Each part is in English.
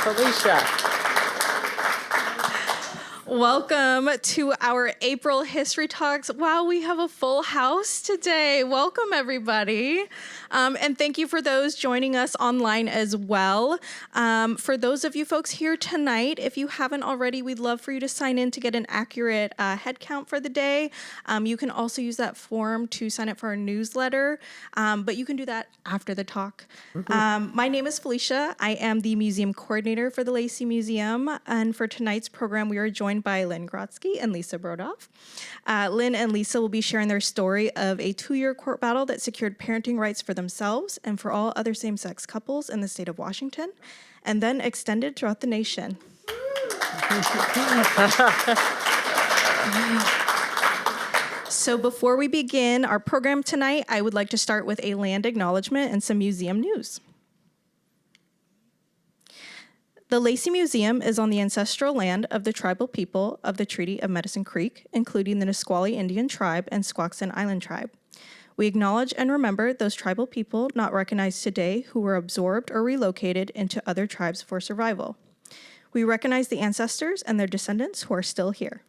Felicia. Welcome to our April History Talks. Wow, we have a full house today. Welcome, everybody. And thank you for those joining us online as well. For those of you folks here tonight, if you haven't already, we'd love for you to sign in to get an accurate head count for the day. You can also use that form to sign up for our newsletter, but you can do that after the talk. My name is Felicia. I am the museum coordinator for the Lacey Museum. And for tonight's program, we are joined by Lynn Grotsky and Lisa Brodoff. Lynn and Lisa will be sharing their story of a 2-year court battle that secured parenting rights for themselves and for all other same-sex couples in the state of Washington, and then extended throughout the nation. So before we begin our program tonight, I would like to start with a land acknowledgement and some museum news. The Lacey Museum is on the ancestral land of the tribal people of the Treaty of Medicine Creek, including the Nisqually Indian Tribe and Squaxin Island Tribe. We acknowledge and remember those tribal people not recognized today who were absorbed or relocated into other tribes for survival. We recognize the ancestors and their descendants who are still here.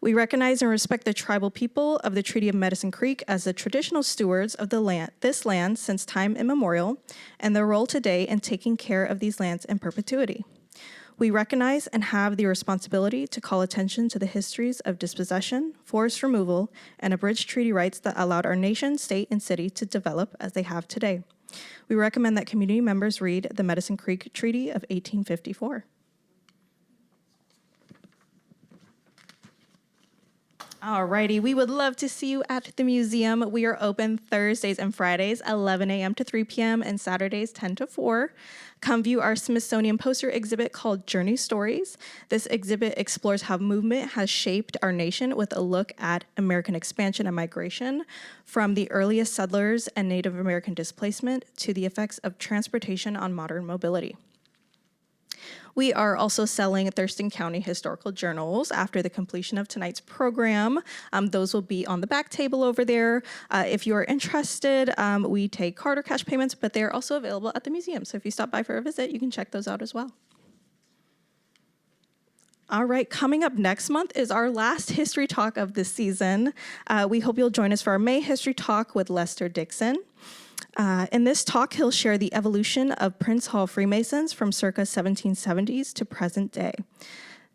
We recognize and respect the tribal people of the Treaty of Medicine Creek as the traditional stewards of this land since time immemorial, and their role today in taking care of these lands in perpetuity. We recognize and have the responsibility to call attention to the histories of dispossession, forest removal, and abridged treaty rights that allowed our nation, state, and city to develop as they have today. We recommend that community members read the Medicine Creek Treaty of 1854. Alrighty, we would love to see you at the museum. We are open Thursdays and Fridays, 11 a.m. to 3 p.m., and Saturdays, 10 to 4. Come view our Smithsonian poster exhibit called Journey Stories. This exhibit explores how movement has shaped our nation with a look at American expansion and migration, from the earliest settlers and Native American displacement to the effects of transportation on modern mobility. We are also selling Thurston County historical journals after the completion of tonight's program. Those will be on the back table over there. If you are interested, we take card or cash payments, but they're also available at the museum. So if you stop by for a visit, you can check those out as well. All right, coming up next month is our last history talk of this season. We hope you'll join us for our May history talk with Lester Dixon. In this talk, he'll share the evolution of Prince Hall Freemasons from circa 1770s to present day.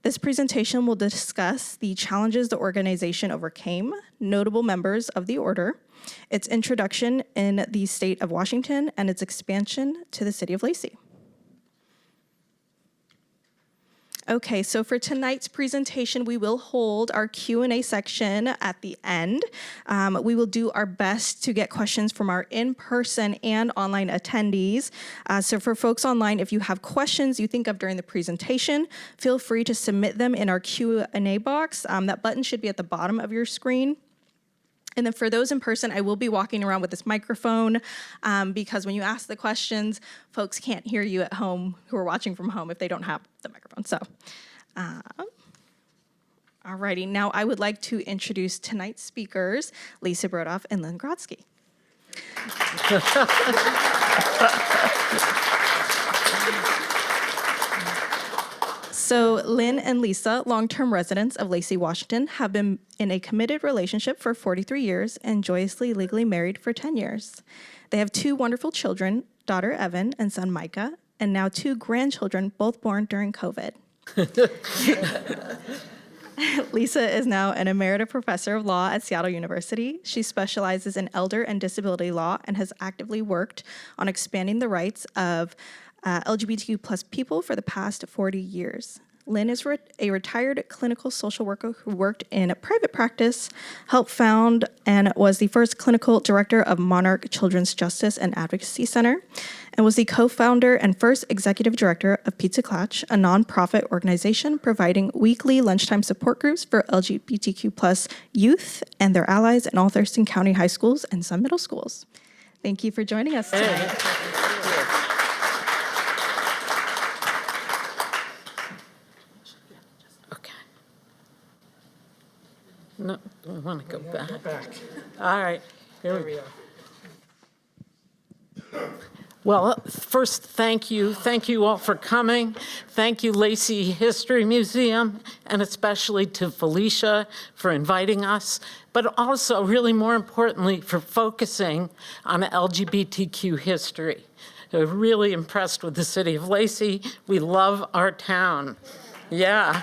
This presentation will discuss the challenges the organization overcame, notable members of the order, its introduction in the state of Washington, and its expansion to the city of Lacey. Okay, so for tonight's presentation, we will hold our Q&A section at the end. We will do our best to get questions from our in-person and online attendees. So for folks online, if you have questions you think of during the presentation, feel free to submit them in our Q&A box. That button should be at the bottom of your screen. And then for those in person, I will be walking around with this microphone because when you ask the questions, folks can't hear you at home who are watching from home if they don't have the microphone. So, alrighty, now I would like to introduce tonight's speakers, Lisa Brodoff and Lynn Grotsky. So Lynn and Lisa, long-term residents of Lacey, Washington, have been in a committed relationship for 43 years and joyously legally married for 10 years. They have 2 wonderful children, daughter Evan and son Micah, and now 2 grandchildren, both born during COVID. Lisa is now an emerita professor of law at Seattle University. She specializes in elder and disability law and has actively worked on expanding the rights of LGBTQ plus people for the past 40 years. Lynn is a retired clinical social worker who worked in a private practice, helped found and was the first clinical director of Monarch Children's Justice and Advocacy Center, and was the co-founder and first executive director of Pizza Clutch, a nonprofit organization providing weekly lunchtime support groups for LGBTQ plus youth and their allies in all Thurston County high schools and some middle schools. Thank you for joining us tonight. No, I want to go back. All right, here we go. Well, first, thank you. Thank you all for coming. Thank you, Lacey History Museum, and especially to Felicia for inviting us, but also, really more importantly, for focusing on LGBTQ history. We're really impressed with the city of Lacey. We love our town. Yeah.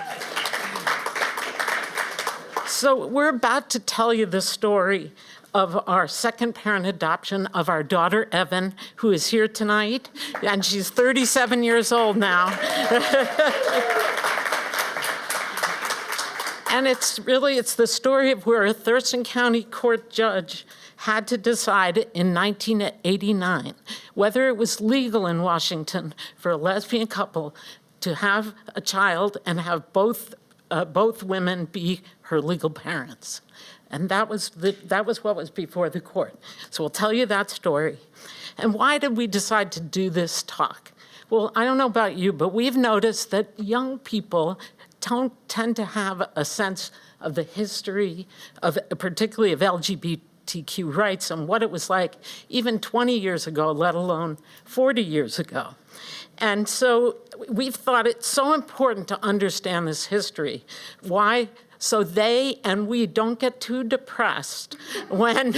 So we're about to tell you the story of our second parent adoption of our daughter, Evan, who is here tonight, and she's 37 years old now. And it's the story of where a Thurston County court judge had to decide in 1989 whether it was legal in Washington for a lesbian couple to have a child and have both women be her legal parents. And that was what was before the court. So we'll tell you that story. And why did we decide to do this talk? Well, I don't know about you, but we've noticed that young people tend to have a sense of the history of, particularly of LGBTQ rights and what it was like even 20 years ago, let alone 40 years ago. And so we've thought it's so important to understand this history. Why? So they and we don't get too depressed when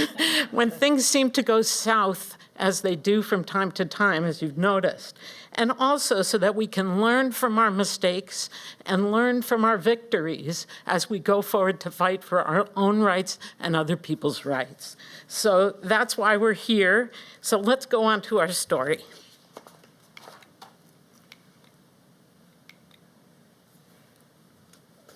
things seem to go south, as they do from time to time, as you've noticed. And also so that we can learn from our mistakes and learn from our victories as we go forward to fight for our own rights and other people's rights. So that's why we're here. So let's go on to our story.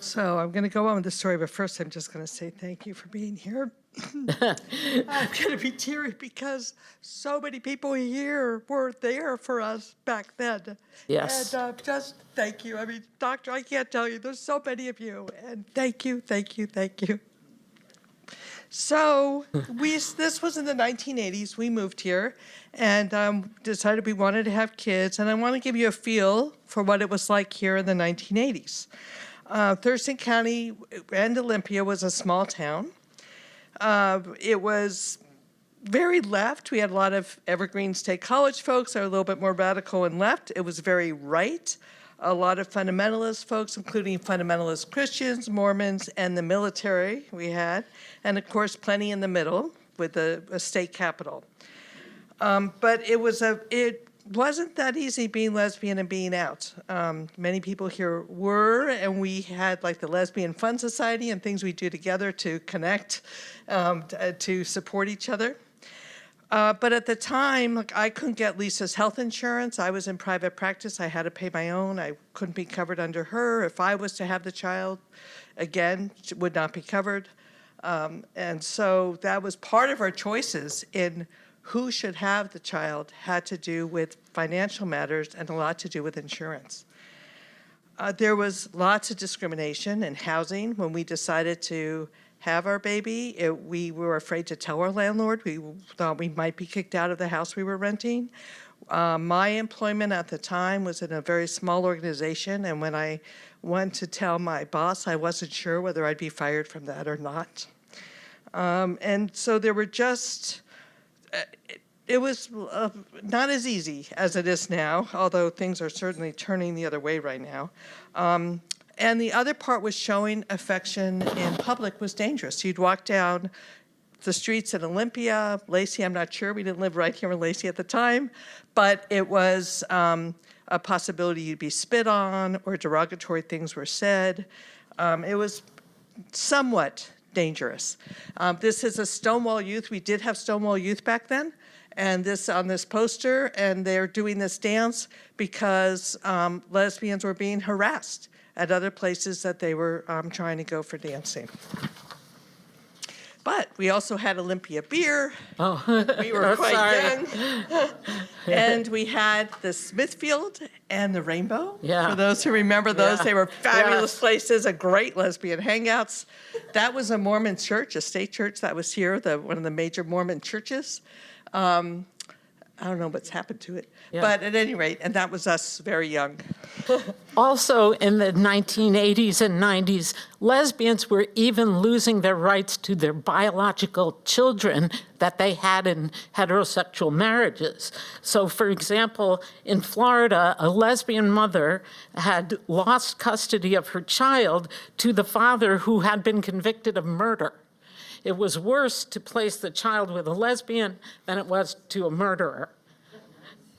So I'm going to go on with the story, but first I'm just going to say thank you for being here. I'm going to be teary because so many people here were there for us back then. Yes. And just thank you. I mean, Doctor, I can't tell you. There's so many of you. And thank you, thank you, thank you. So this was in the 1980s. We moved here and decided we wanted to have kids. And I want to give you a feel for what it was like here in the 1980s. Thurston County and Olympia was a small town. It was very left. We had a lot of Evergreen State College folks that are a little bit more radical and left. It was very right. A lot of fundamentalist folks, including fundamentalist Christians, Mormons, and the military we had. And of course, plenty in the middle with a state capital. But it wasn't that easy being lesbian and being out. Many people here were, and we had like the Lesbian Fun Society and things we do together to connect, to support each other. But at the time, I couldn't get Lisa's health insurance. I was in private practice. I had to pay my own. I couldn't be covered under her. If I was to have the child, again, it would not be covered. And so that was part of our choices in who should have the child had to do with financial matters and a lot to do with insurance. There was lots of discrimination in housing when we decided to have our baby. We were afraid to tell our landlord. We thought we might be kicked out of the house we were renting. My employment at the time was in a very small organization, and when I went to tell my boss, I wasn't sure whether I'd be fired from that or not. And so there were just... It was not as easy as it is now, although things are certainly turning the other way right now. And the other part was showing affection in public was dangerous. You'd walk down the streets in Olympia, Lacey, I'm not sure. We didn't live right here in Lacey at the time. But it was a possibility you'd be spit on or derogatory things were said. It was somewhat dangerous. This is a Stonewall Youth. We did have Stonewall Youth back then. And this on this poster, and they're doing this dance because lesbians were being harassed at other places that they were trying to go for dancing. But we also had Olympia beer. Oh, We were quite sorry. young. And we had the Smithfield and the Rainbow. Yeah. For those who remember those, Yeah. they were fabulous Yes. places, a great lesbian hangouts. That was a Mormon church, a state church that was here, one of the major Mormon churches. I don't know what's happened to it. Yeah. But at any rate, and that was us very young. Also, in the 1980s and 90s, lesbians were even losing their rights to their biological children that they had in heterosexual marriages. So, for example, in Florida, a lesbian mother had lost custody of her child to the father who had been convicted of murder. It was worse to place the child with a lesbian than it was to a murderer.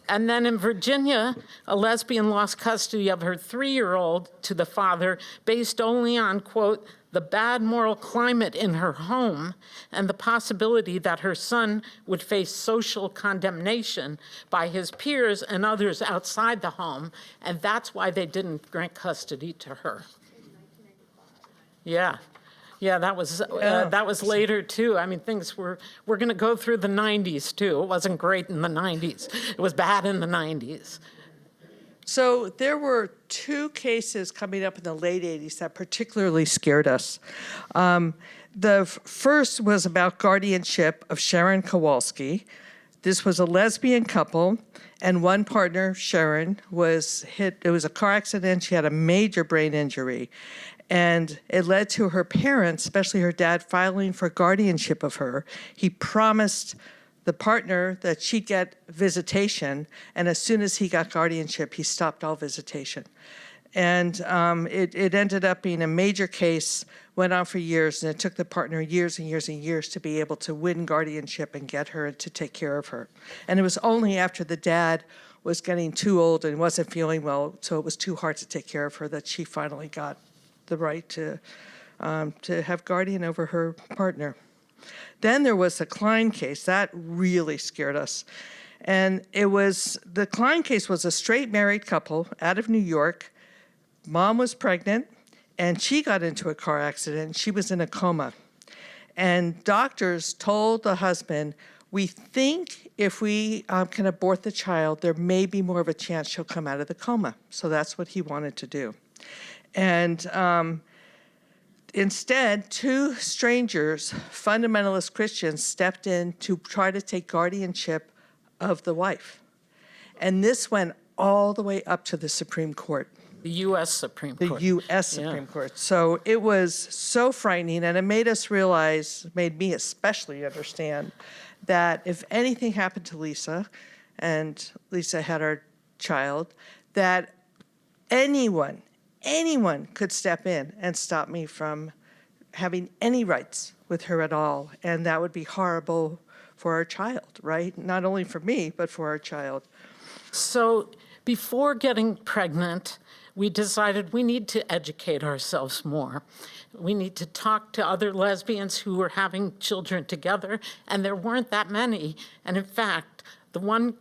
And then in Virginia, a lesbian lost custody of her 3-year-old to the father based only on, quote, the bad moral climate in her home and the possibility that her son would face social condemnation by his peers and others outside the home, and that's why they didn't grant custody to her. Yeah. Yeah, that was later too. I mean, we're going to go through the 90s too. It wasn't great in the 90s. It was bad in the 90s. So there were 2 cases coming up in the late 80s that particularly scared us. The first was about guardianship of Sharon Kowalski. This was a lesbian couple, and one partner, Sharon, was hit. It was a car accident. She had a major brain injury. And it led to her parents, especially her dad, filing for guardianship of her. He promised the partner that she'd get visitation, and as soon as he got guardianship, he stopped all visitation. And it ended up being a major case, went on for years, and it took the partner years and years and years to be able to win guardianship and get her to take care of her. And it was only after the dad was getting too old and wasn't feeling well, so it was too hard to take care of her, that she finally got the right to have guardian over her partner. Then there was the Klein case. That really scared us. And the Klein case was a straight married couple out of New York. Mom was pregnant, and she got into a car accident. She was in a coma. And doctors told the husband, we think if we can abort the child, there may be more of a chance she'll come out of the coma. So that's what he wanted to do. And instead, 2 strangers, fundamentalist Christians, stepped in to try to take guardianship of the wife. And this went all the way up to the Supreme Court. The U.S. Supreme Court. The U.S. Supreme Court. So it was so frightening, and it made me especially understand that if anything happened to Lisa, and Lisa had our child, that anyone could step in and stop me from having any rights with her at all. And that would be horrible for our child, right? Not only for me, but for our child. So before getting pregnant, we decided we need to educate ourselves more. We need to talk to other lesbians who were having children together, and there weren't that many. And in fact, the one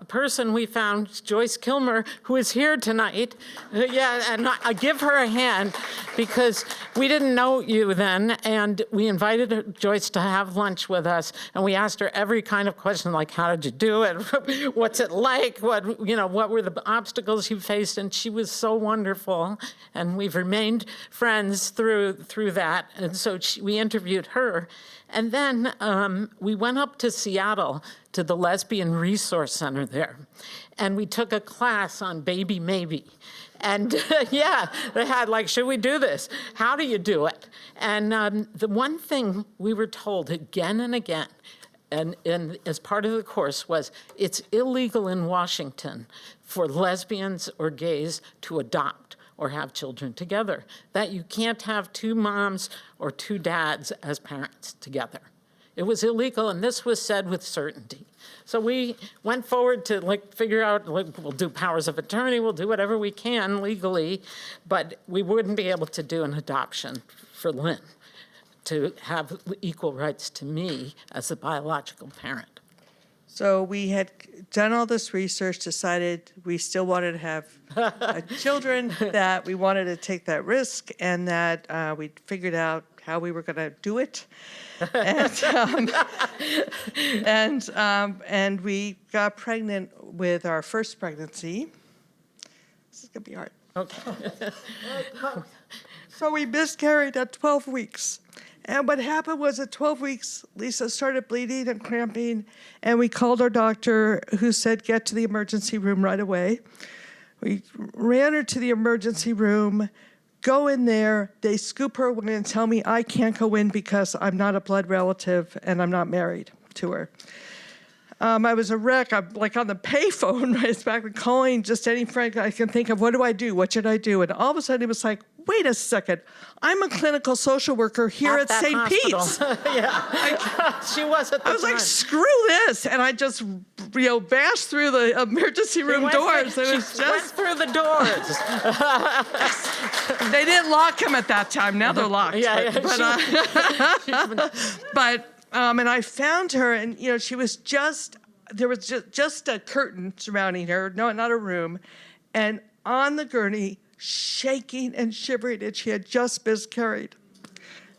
person we found, Joyce Kilmer, who is here tonight. And I give her a hand because we didn't know you then, and we invited Joyce to have lunch with us, and we asked her every kind of question, like, how did you do it? What's it like? What were the obstacles you faced? And she was so wonderful, and we've remained friends through that. And so we interviewed her. And then we went up to Seattle to the Lesbian Resource Center there. And we took a class on baby maybe. And they had like, should we do this? How do you do it? And the one thing we were told again and again, and as part of the course, was it's illegal in Washington for lesbians or gays to adopt or have children together, that you can't have 2 moms or 2 dads as parents together. It was illegal, and this was said with certainty. So we went forward to figure out, we'll do powers of attorney, we'll do whatever we can legally, but we wouldn't be able to do an adoption for Lynn, to have equal rights to me as a biological parent. So we had done all this research, decided we still wanted to have children, that we wanted to take that risk, and that we figured out how we were going to do it. And we got pregnant with our first pregnancy. This is going to be hard. Okay. So we miscarried at 12 weeks. And what happened was at 12 weeks, Lisa started bleeding and cramping, and we called our doctor, who said, get to the emergency room right away. We ran her to the emergency room, go in there, they scoop her away and tell me I can't go in because I'm not a blood relative and I'm not married to her. I was a wreck. I'm like on the payphone, right? It's back calling just any friend I can think of. What do I do? What should I do? And all of a sudden it was like, wait a second. I'm a clinical social worker here at that St. hospital. Pete's. Yeah, she was at the I was time. like, screw this. And I just, bashed through the emergency room doors. It was Went through the doors. They didn't lock them at that time. Now they're locked. Yeah, And I found her, and she was there was just a curtain surrounding her, no, not a room, and on the gurney, shaking and shivering, and she had just miscarried.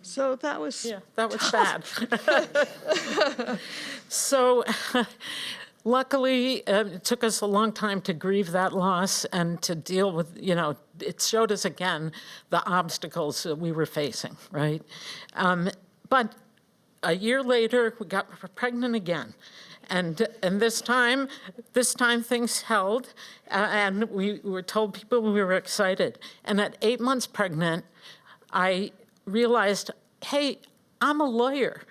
So that was that was bad. So luckily, it took us a long time to grieve that loss and to deal with, it showed us again the obstacles that we were facing, right? But a year later, we got pregnant again. And this time things held, and we were told people we were excited. And at 8 months pregnant, I realized, hey, I'm a lawyer.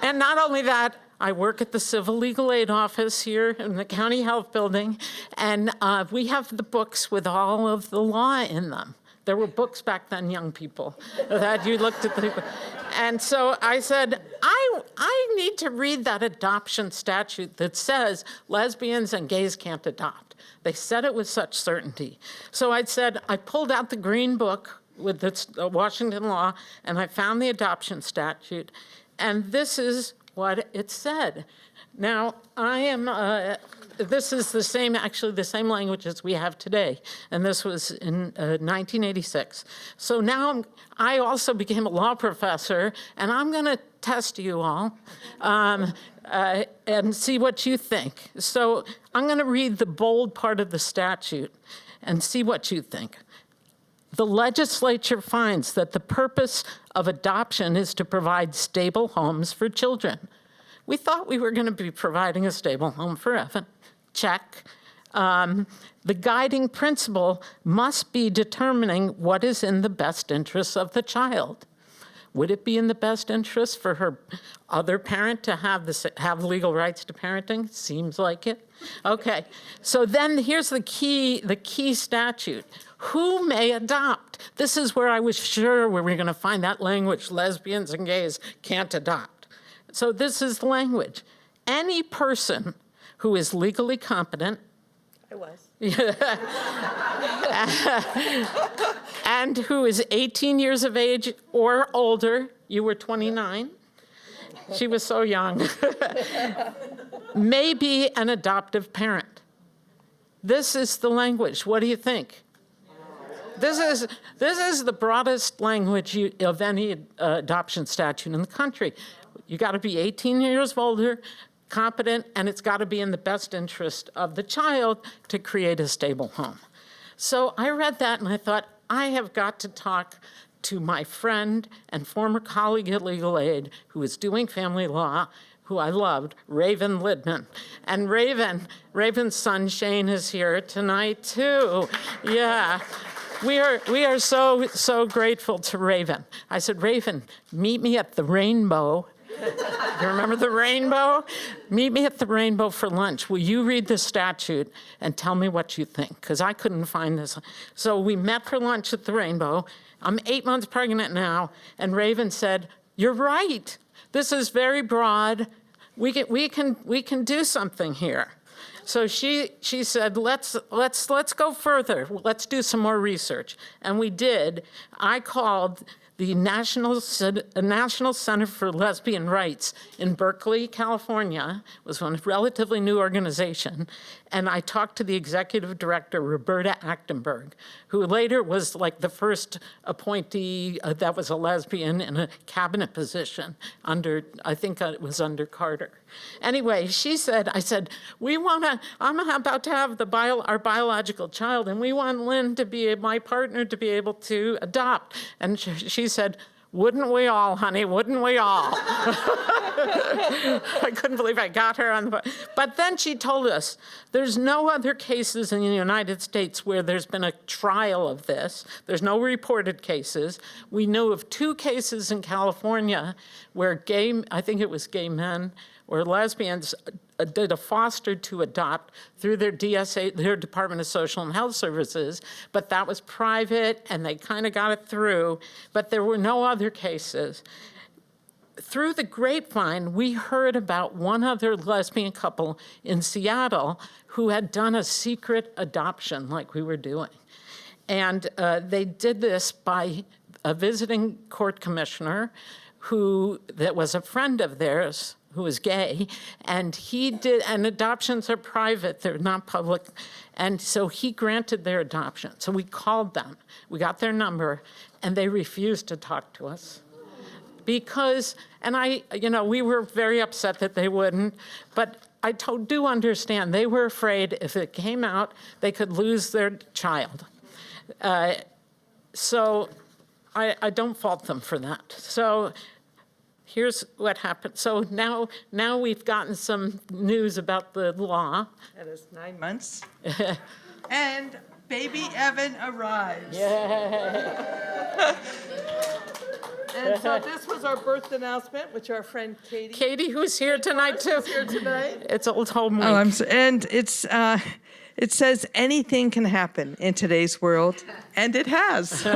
And not only that, I work at the Civil Legal Aid Office here in the County Health Building, and we have the books with all of the law in them. There were books back then, young people, that you looked at. And so I said, I need to read that adoption statute that says lesbians and gays can't adopt. They said it with such certainty. So I pulled out the green book with the Washington law, and I found the adoption statute, and this is what it said. Now, this is the same language as we have today, and this was in 1986. So now I also became a law professor, and I'm going to test you all and see what you think. So I'm going to read the bold part of the statute and see what you think. The legislature finds that the purpose of adoption is to provide stable homes for children. We thought we were going to be providing a stable home for Evan. Check. The guiding principle must be determining what is in the best interests of the child. Would it be in the best interest for her other parent to have legal rights to parenting? Seems like it. Okay. So then here's the key statute. Who may adopt? This is where I was sure we were going to find that language, lesbians and gays can't adopt. So this is the language. Any person who is legally competent. I was. And who is 18 years of age or older. You were 29. She was so young. May be an adoptive parent. This is the language. What do you think? This is the broadest language of any adoption statute in the country. You got to be 18 years older, competent, and it's got to be in the best interest of the child to create a stable home. So I read that and I thought, I have got to talk to my friend and former colleague at Legal Aid who is doing family law, who I loved, Raven Lidman. And Raven's son Shane is here tonight too. Yeah. We are so grateful to Raven. I said, Raven, meet me at the Rainbow. You remember the Rainbow? Meet me at the Rainbow for lunch. Will you read the statute and tell me what you think? Because I couldn't find this. So we met for lunch at the Rainbow. I'm 8 months pregnant now, and Raven said, you're right. This is very broad. We can do something here. So she said, let's go further. Let's do some more research. And we did. I called the National Center for Lesbian Rights in Berkeley, California. It was a relatively new organization. And I talked to the executive director, Roberta Achtenberg, who later was like the first appointee that was a lesbian in a cabinet position under, I think it was under Carter. Anyway, I said, I'm about to have our biological child, and we want Lynn to be my partner to be able to adopt. And she said, wouldn't we all, honey, wouldn't we all? I couldn't believe I got her on the phone. But then she told us there's no other cases in the United States where there's been a trial of this. There's no reported cases. We know of 2 cases in California where I think it was gay men or lesbians did a foster to adopt through their DSA, their Department of Social and Health Services, but that was private and they kind of got it through, but there were no other cases. Through the grapevine, we heard about one other lesbian couple in Seattle who had done a secret adoption like we were doing. And they did this by a visiting court commissioner that was a friend of theirs, who was gay, and adoptions are private, they're not public, and so he granted their adoption. So we called them, we got their number, and they refused to talk to us. Because, we were very upset that they wouldn't, but I do understand, they were afraid if it came out, they could lose their child. So I don't fault them for that. So here's what happened. So now we've gotten some news about the law. That is 9 months. And baby Evan arrives. Yay. And so this was our birth announcement, which our friend Katie, who's here tonight too. is here tonight. It's Old Home Week. And it says anything can happen in today's world, and it has.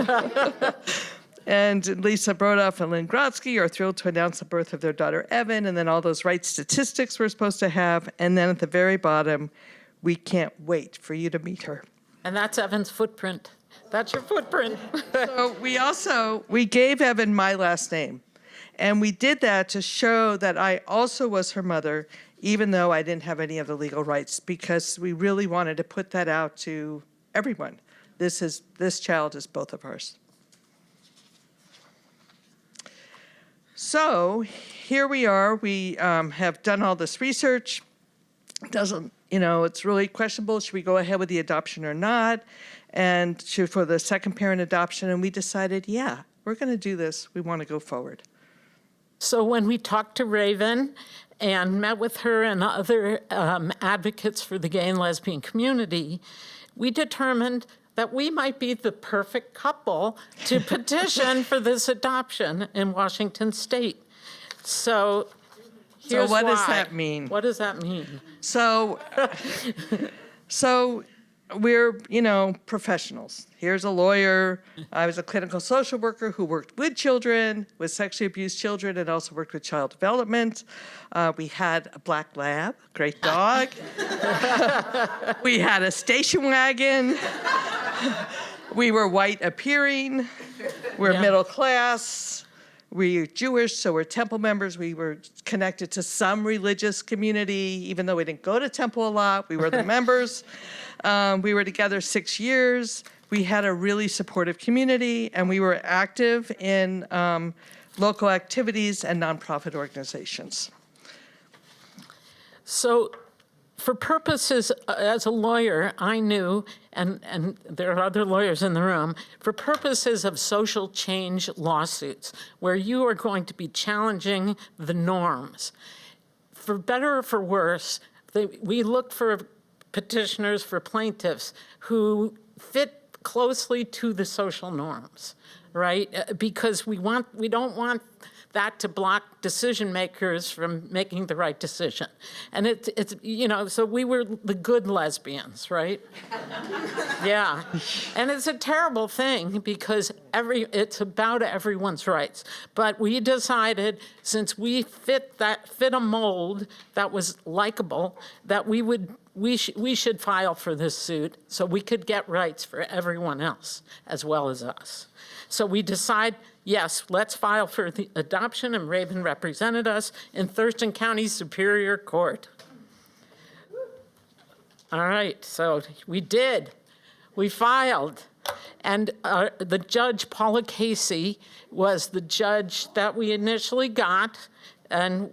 And Lisa Brodoff and Lynn Grotsky are thrilled to announce the birth of their daughter, Evan, and then all those right statistics we're supposed to have. And then at the very bottom, we can't wait for you to meet her. And that's Evan's footprint. That's your footprint. So we gave Evan my last name. And we did that to show that I also was her mother, even though I didn't have any of the legal rights, because we really wanted to put that out to everyone. This child is both of ours. So here we are. We have done all this research. It's really questionable. Should we go ahead with the adoption or not? And for the second parent adoption, and we decided, yeah, we're going to do this. We want to go forward. So when we talked to Raven and met with her and other advocates for the gay and lesbian community, we determined that we might be the perfect couple to petition for this adoption in Washington State. So here's what does why. that mean? What does that mean? So we're, professionals. Here's a lawyer. I was a clinical social worker who worked with children, with sexually abused children, and also worked with child development. We had a black lab, great dog. We had a station wagon. We were white appearing. We're middle class. We're Jewish, so we're temple members. We were connected to some religious community, even though we didn't go to temple a lot. We were the members. We were together 6 years. We had a really supportive community, and we were active in local activities and nonprofit organizations. So for purposes, as a lawyer, I knew, and there are other lawyers in the room, for purposes of social change lawsuits, where you are going to be challenging the norms, for better or for worse, we look for petitioners, for plaintiffs who fit closely to the social norms, right? Because we don't want that to block decision makers from making the right decision. And it's so we were the good lesbians, right? Yeah. And it's a terrible thing because it's about everyone's rights. But we decided, since we fit a mold that was likable, that we should file for this suit so we could get rights for everyone else as well as us. So we decide, yes, let's file for the adoption, and Raven represented us in Thurston County Superior Court. All right, so we did. We filed. And the judge, Paula Casey, was the judge that we initially got. And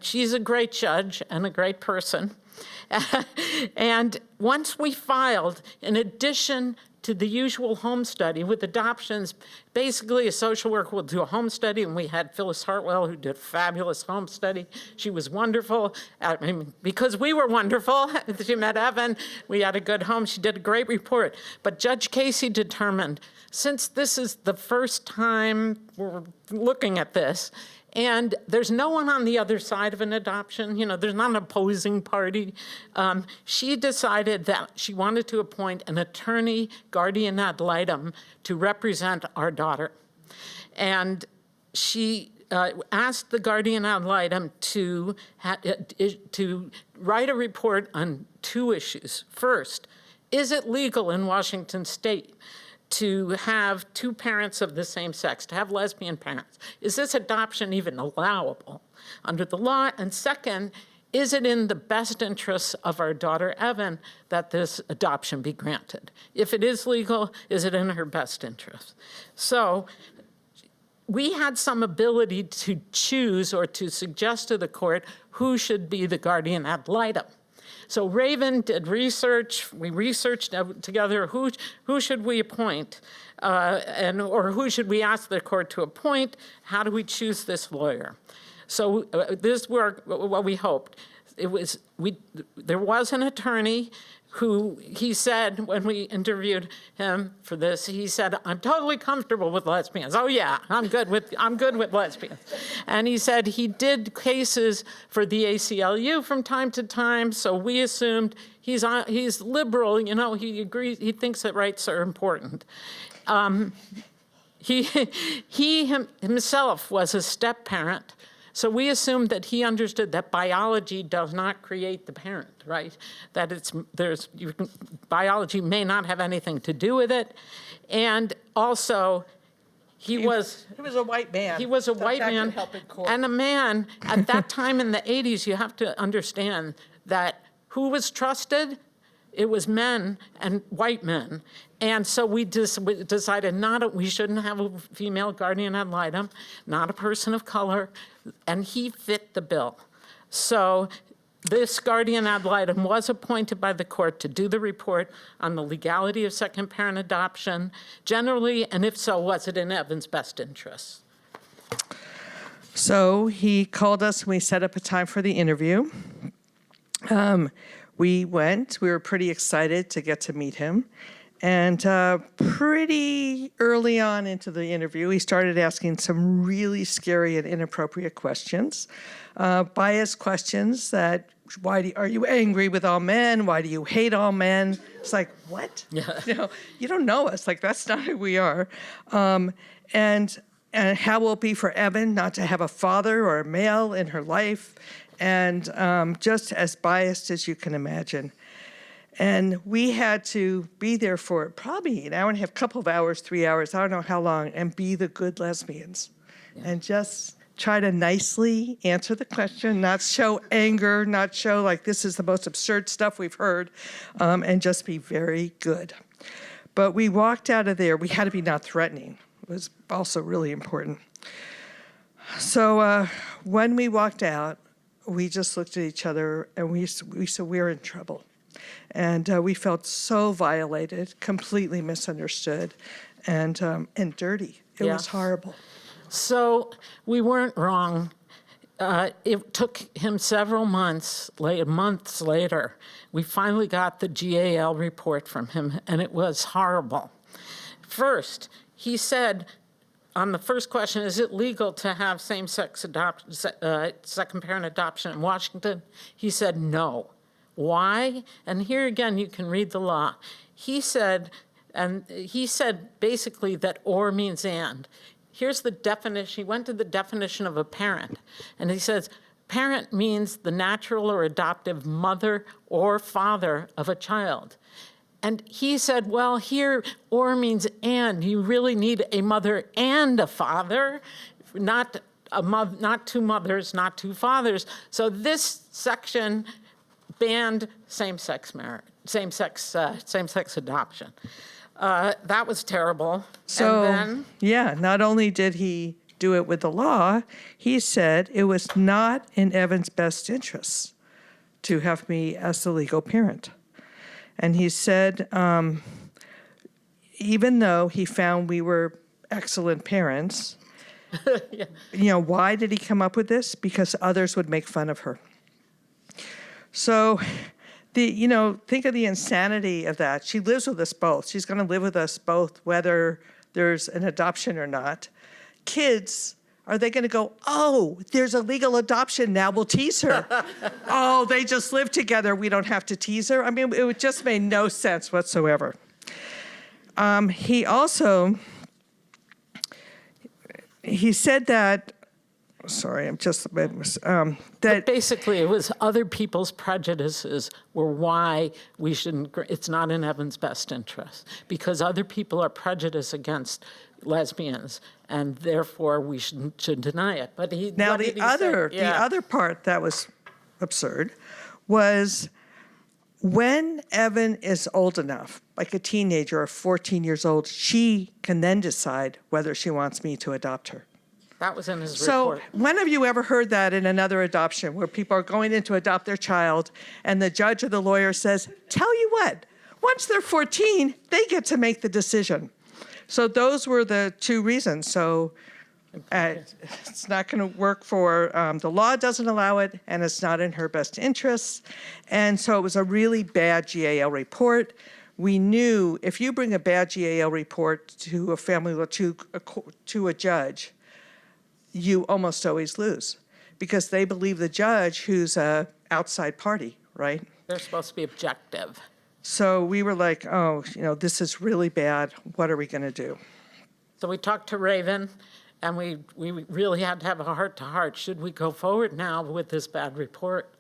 she's a great judge and a great person. And once we filed, in addition to the usual home study with adoptions, basically a social worker will do a home study, and we had Phyllis Hartwell, who did a fabulous home study. She was wonderful. I mean, because we were wonderful. She met Evan. We had a good home. She did a great report. But Judge Casey determined, since this is the first time we're looking at this, and there's no one on the other side of an adoption, there's not an opposing party. She decided that she wanted to appoint an attorney guardian ad litem to represent our daughter. And she asked the guardian ad litem to write a report on 2 issues. First, is it legal in Washington state to have 2 parents of the same sex, to have lesbian parents? Is this adoption even allowable under the law? And second, is it in the best interests of our daughter, Evan, that this adoption be granted? If it is legal, is it in her best interest? So we had some ability to choose or to suggest to the court who should be the guardian ad litem. So Raven did research. We researched together who should we appoint, or who should we ask the court to appoint? How do we choose this lawyer? So this worked what we hoped. There was an attorney who he said when we interviewed him for this, he said, "I'm totally comfortable with lesbians." Oh yeah, I'm good with lesbians. And he said he did cases for the ACLU from time to time, so we assumed he's liberal. He agrees. He thinks that rights are important. He himself was a step parent. So we assumed that he understood that biology does not create the parent, right? That biology may not have anything to do with it. And also, he was a white man. He was a white man and a man. At that time in the 80s, you have to understand that who was trusted? It was men and white men. And so we decided we shouldn't have a female guardian ad litem, not a person of color, and he fit the bill. So this guardian ad litem was appointed by the court to do the report on the legality of second parent adoption generally, and if so, was it in Evan's best interests? So he called us and we set up a time for the interview. We went. We were pretty excited to get to meet him. And pretty early on into the interview, he started asking some really scary and inappropriate questions. Biased questions that, are you angry with all men? Why do you hate all men? It's like, what? Yeah. You don't know us. Like, that's not who we are. And how will it be for Evan not to have a father or a male in her life? And just as biased as you can imagine. And we had to be there for probably an hour and a half, couple of hours, 3 hours, I don't know how long, and be the good lesbians. Yeah. And just try to nicely answer the question, not show anger, not show like this is the most absurd stuff we've heard, and just be very good. But we walked out of there, we had to be not threatening. It was also really important. So when we walked out, we just looked at each other and we said, we're in trouble. And we felt so violated, completely misunderstood, and dirty. It was horrible. So we weren't wrong. It took him several months later. We finally got the GAL report from him, and it was horrible. First, he said, on the first question, is it legal to have same-sex second parent adoption in Washington? He said no. Why? And here again, you can read the law. He said basically that or means and. Here's the definition. He went to the definition of a parent, and he says, parent means the natural or adoptive mother or father of a child. And he said, well, here, or means and. You really need a mother and a father, not 2 mothers, not 2 fathers. So this section banned same-sex marriage, same-sex adoption. That was terrible. So, and then, yeah, not only did he do it with the law, he said it was not in Evan's best interests to have me as the legal parent. And he said, even though he found we were excellent parents, why did he come up with this? Because others would make fun of her. So, think of the insanity of that. She lives with us both. She's going to live with us both, whether there's an adoption or not. Kids, are they going to go, oh, there's a legal adoption now, we'll tease her? Oh, they just live together, we don't have to tease her? I mean, it just made no sense whatsoever. He said that, that basically, it was other people's prejudices were why we shouldn't, it's not in Evan's best interest, because other people are prejudiced against lesbians, and therefore we should deny it. But the other part that was absurd was when Evan is old enough, like a teenager or 14 years old, she can then decide whether she wants me to adopt her. That was in his So report. when have you ever heard that in another adoption where people are going in to adopt their child and the judge or the lawyer says, tell you what, once they're 14, they get to make the decision. So those were the two reasons. So it's not going to work for, the law doesn't allow it, and it's not in her best interests. And so it was a really bad GAL report. We knew if you bring a bad GAL report to a family or to a judge, you almost always lose because they believe the judge who's a outside party, right? They're supposed to be objective. So we were like, oh, this is really bad. What are we going to do? So we talked to Raven, and we really had to have a heart-to-heart. Should we go forward now with this bad report?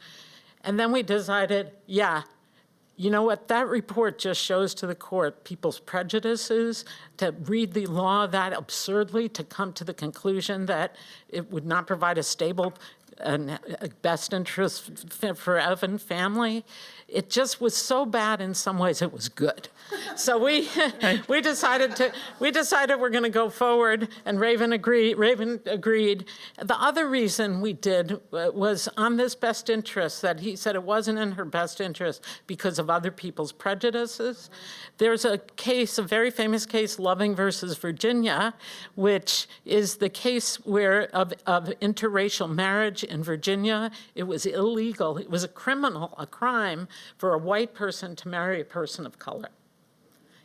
And then we decided, you know what? That report just shows to the court people's prejudices, to read the law that absurdly, to come to the conclusion that it would not provide a stable and best interest for Evan family. It just was so bad in some ways it was good. So we decided we're going to go forward, and Raven agreed. The other reason we did was on this best interest, that he said it wasn't in her best interest because of other people's prejudices. There's a case, a very famous case, Loving versus Virginia, which is the case of interracial marriage in Virginia. It was illegal. It was a crime for a white person to marry a person of color.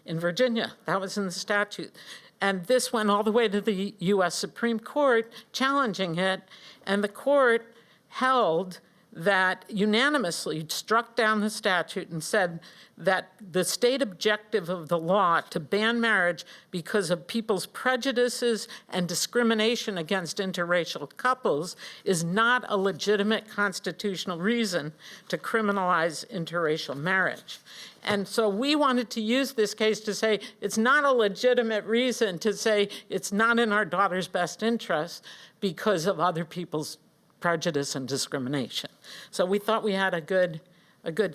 In Virginia, that was in the statute. And this went all the way to the U.S. Supreme Court challenging it, and the court held that unanimously struck down the statute and said that the state objective of the law to ban marriage because of people's prejudices and discrimination against interracial couples is not a legitimate constitutional reason to criminalize interracial marriage. And so we wanted to use this case to say it's not a legitimate reason to say it's not in our daughter's best interest because of other people's prejudice and discrimination. So we thought we had a good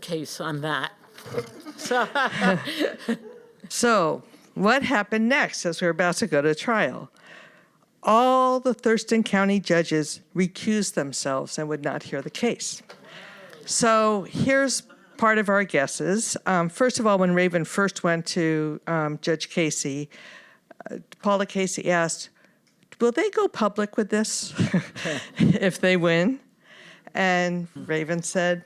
case on that. So what happened next as we were about to go to trial? All the Thurston County judges recused themselves and would not hear the case. So here's part of our guesses. First of all, when Raven first went to Judge Casey, Paula Casey asked, will they go public with this if they win? And Raven said,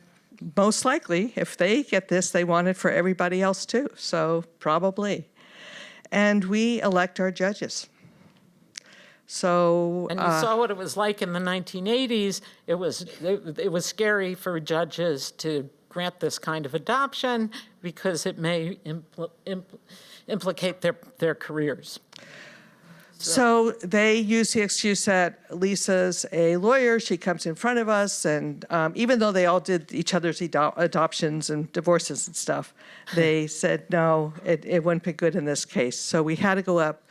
most likely, if they get this, they want it for everybody else too. So probably. And we elect our judges. So, and you saw what it was like in the 1980s. It was scary for judges to grant this kind of adoption because it may implicate their careers. So they use the excuse that Lisa's a lawyer, she comes in front of us, and even though they all did each other's adoptions and divorces and stuff, they said, no, it wouldn't be good in this case. So we had to go up,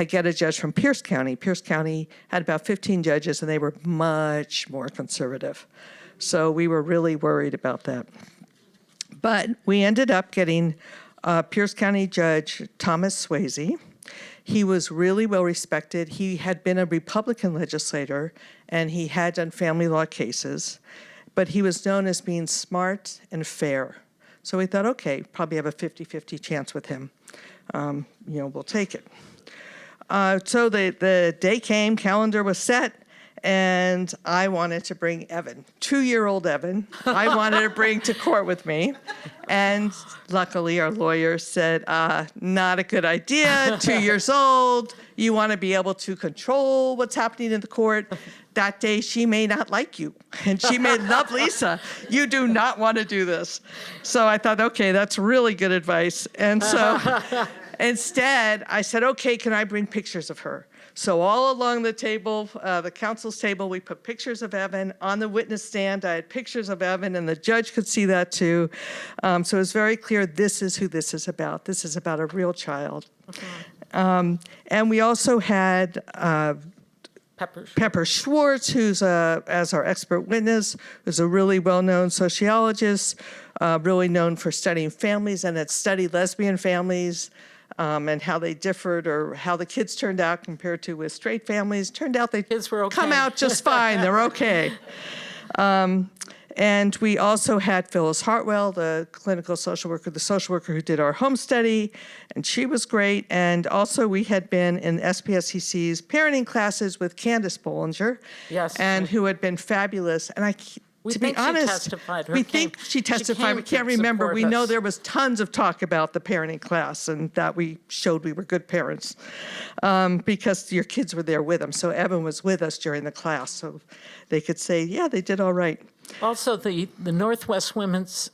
get a judge from Pierce County. Pierce County had about 15 judges, and they were much more conservative. So we were really worried about that. But we ended up getting Pierce County Judge Thomas Swayze. He was really well respected. He had been a Republican legislator, and he had done family law cases, but he was known as being smart and fair. So we thought, okay, probably have a 50-50 chance with him. We'll take it. So the day came, calendar was set, and I wanted to bring Evan, 2-year-old Evan. I wanted to bring to court with me. And luckily, our lawyer said, not a good idea, 2 years old. You want to be able to control what's happening in the court. That day, she may not like you, and she may love Lisa. You do not want to do this. So I thought, okay, that's really good advice. And so instead, I said, okay, can I bring pictures of her? So all along the table, the counsel's table, we put pictures of Evan. On the witness stand, I had pictures of Evan, and the judge could see that too. So it was very clear, this is who this is about. This is about a real child. And we also had Pepper Schwartz, who's as our expert witness, who's a really well-known sociologist, really known for studying families, and had studied lesbian families. And how they differed, or how the kids turned out compared to with straight families. Turned out they Kids were okay. come out just fine. They're okay. And we also had Phyllis Hartwell, the clinical social worker, the social worker who did our home study, and she was great. And also we had been in SPSCC's parenting classes with Candace Bollinger, Yes. and who had been fabulous. And to be honest, testified. we think she testified. We can't remember. We know there was tons of talk about the parenting class, and that we showed we were good parents because your kids were there with them. So Evan was with us during the class, so they could say, yeah, they did all right. Also, the Northwest Women's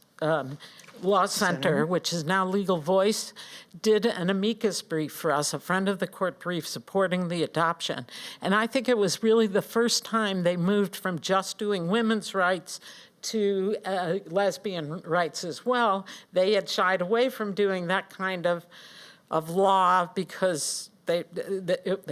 Law Center, which is now Legal Voice, did an amicus brief for us, a friend of the court brief supporting the adoption. And I think it was really the first time they moved from just doing women's rights to lesbian rights as well. They had shied away from doing that kind of law because they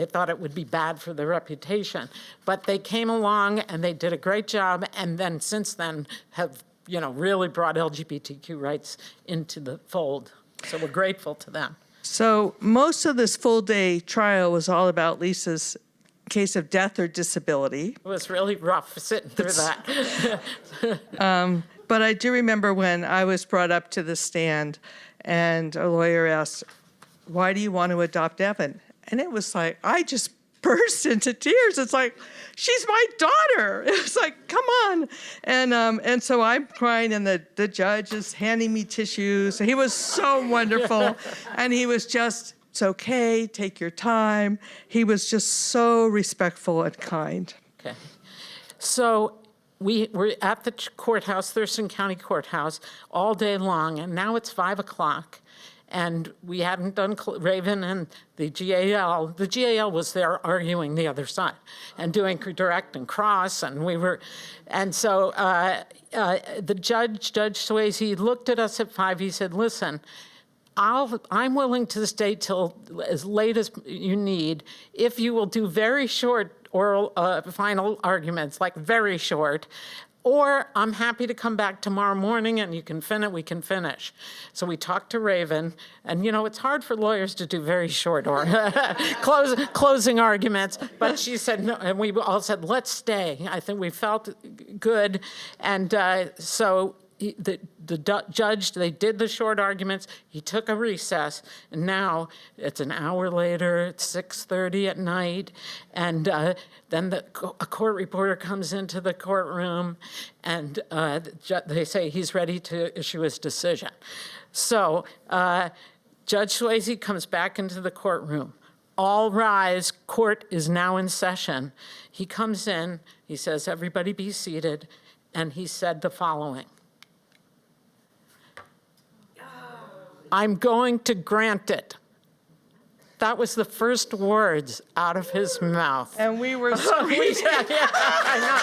thought it would be bad for their reputation. But they came along and they did a great job, and then since then have really brought LGBTQ rights into the fold. So we're grateful to them. So most of this full-day trial was all about Lisa's case of death or disability. It was really rough sitting through that. But I do remember when I was brought up to the stand and a lawyer asked, why do you want to adopt Evan? And it was like, I just burst into tears. It's like, she's my daughter. It was like, come on. And so I'm crying, and the judge is handing me tissues. He was so wonderful. And he was just, it's okay, take your time. He was just so respectful and kind. Okay. So we were at the courthouse, Thurston County Courthouse, all day long, and now it's 5 o'clock. And we hadn't done Raven and the GAL. The GAL was there arguing the other side and doing direct and cross, and so the Judge Swayze, looked at us at 5. He said, listen, I'm willing to stay till as late as you need if you will do very short oral final arguments, like very short. Or I'm happy to come back tomorrow morning and we can finish. So we talked to Raven, and it's hard for lawyers to do very short or closing arguments, but she said no, and we all said, let's stay. I think we felt good, and so the judge, they did the short arguments, he took a recess, and now it's an hour later, it's 6:30 at night, and then a court reporter comes into the courtroom, and they say he's ready to issue his decision. So Judge Swayze comes back into the courtroom. All rise, court is now in session. He comes in, he says, everybody be seated, and he said the following: I'm going to grant it. That was the first words out of his mouth. And we were squeezed. Yeah, I know.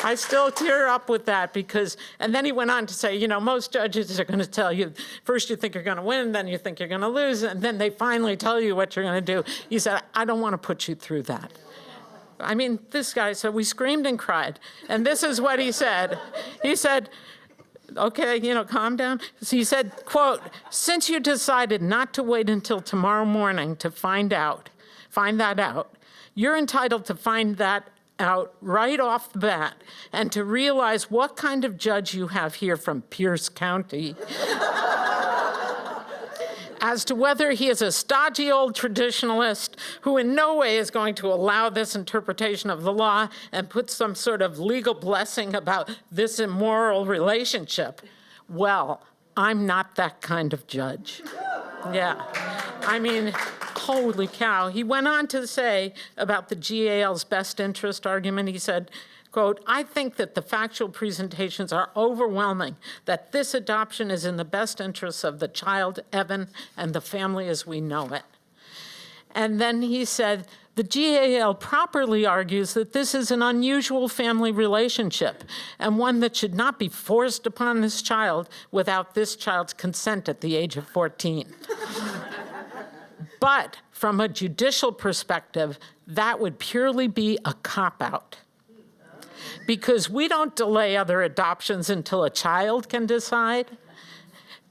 I still tear up with that because, and then he went on to say, most judges are going to tell you, first you think you're going to win, then you think you're going to lose, and then they finally tell you what you're going to do. He said, I don't want to put you through that. I mean, this guy, so we screamed and cried. And this is what he said. He said, okay, calm down. So he said, quote, "Since you decided not to wait until tomorrow morning to find that out, you're entitled to find that out right off the bat and to realize what kind of judge you have here from Pierce County as to whether he is a stodgy old traditionalist who in no way is going to allow this interpretation of the law and put some sort of legal blessing about this immoral relationship. Well, I'm not that kind of judge." Yeah. I mean, holy cow. He went on to say about the GAL's best interest argument, he said, quote, "I think that the factual presentations are overwhelming, that this adoption is in the best interests of the child, Evan, and the family as we know it." And then he said, "The GAL properly argues that this is an unusual family relationship and one that should not be forced upon this child without this child's consent at the age of 14. But from a judicial perspective, that would purely be a cop-out. Because we don't delay other adoptions until a child can decide."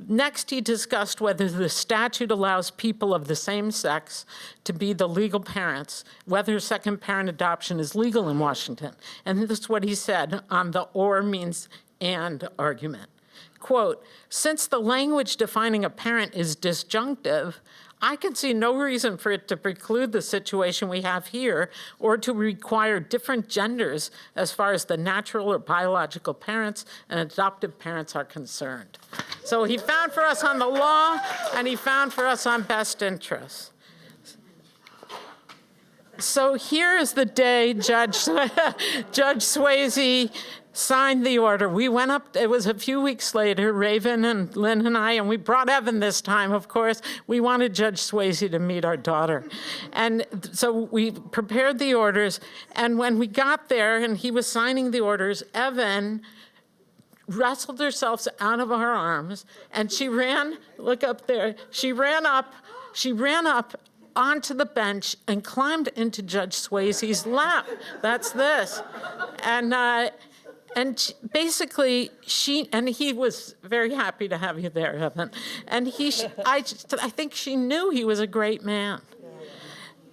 Next, he discussed whether the statute allows people of the same sex to be the legal parents, whether second parent adoption is legal in Washington. And this is what he said on the "or means and" argument. Quote, "Since the language defining a parent is disjunctive, I can see no reason for it to preclude the situation we have here or to require different genders as far as the natural or biological parents and adoptive parents are concerned." So he found for us on the law, and he found for us on best interests. So here is the day Judge Swayze signed the order. We went up, it was a few weeks later, Raven and Lynn and I, and we brought Evan this time, of course. We wanted Judge Swayze to meet our daughter. And so we prepared the orders, and when we got there and he was signing the orders, Evan wrestled herself out of our arms, and she ran, look up there, she ran up onto the bench and climbed into Judge Swayze's lap. That's this. And basically, he was very happy to have you there, Evan. And I think she knew he was a great man.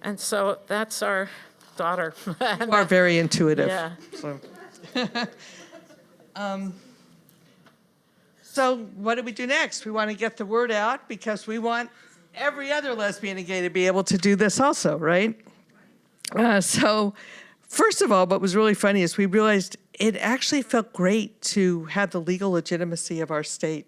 And so that's our daughter. You are very intuitive. Yeah. So what do we do next? We want to get the word out because we want every other lesbian and gay to be able to do this also, right? So first of all, what was really funny is we realized it actually felt great to have the legal legitimacy of our state.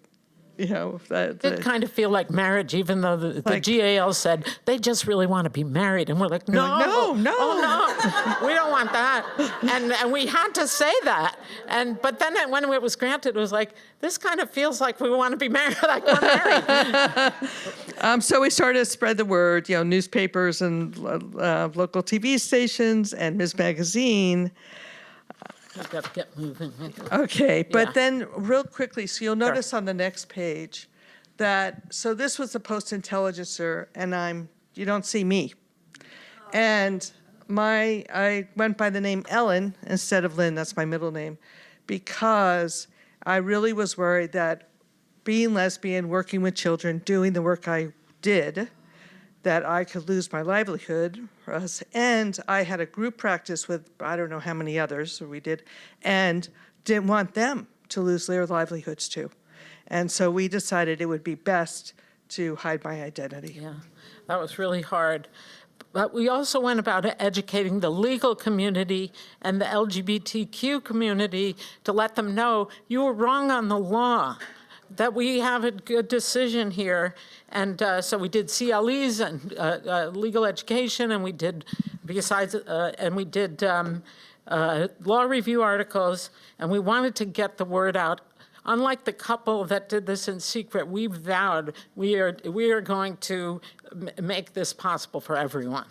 It did kind of feel like marriage, even though the GAL said they just really want to be married. And we're like, no, no. Oh, no, we don't want that. And we had to say that. But then when it was granted, it was like, this kind of feels like we want to be married, like we're married. So we started to spread the word, newspapers and local TV stations and Ms. Magazine. I've got to get moving. Okay, but Yeah. then real quickly, so you'll notice on the next page so this was the Post-Intelligencer, and you don't see me. And I went by the name Ellen instead of Lynn, that's my middle name, because I really was worried that being lesbian, working with children, doing the work I did, that I could lose my livelihood. And I had a group practice with I don't know how many others we did, and didn't want them to lose their livelihoods too. And so we decided it would be best to hide my identity. Yeah, that was really hard. But we also went about educating the legal community and the LGBTQ community to let them know you were wrong on the law, that we have a good decision here. And so we did CLEs and legal education, and we did law review articles, and we wanted to get the word out. Unlike the couple that did this in secret, we vowed we are going to make this possible for everyone.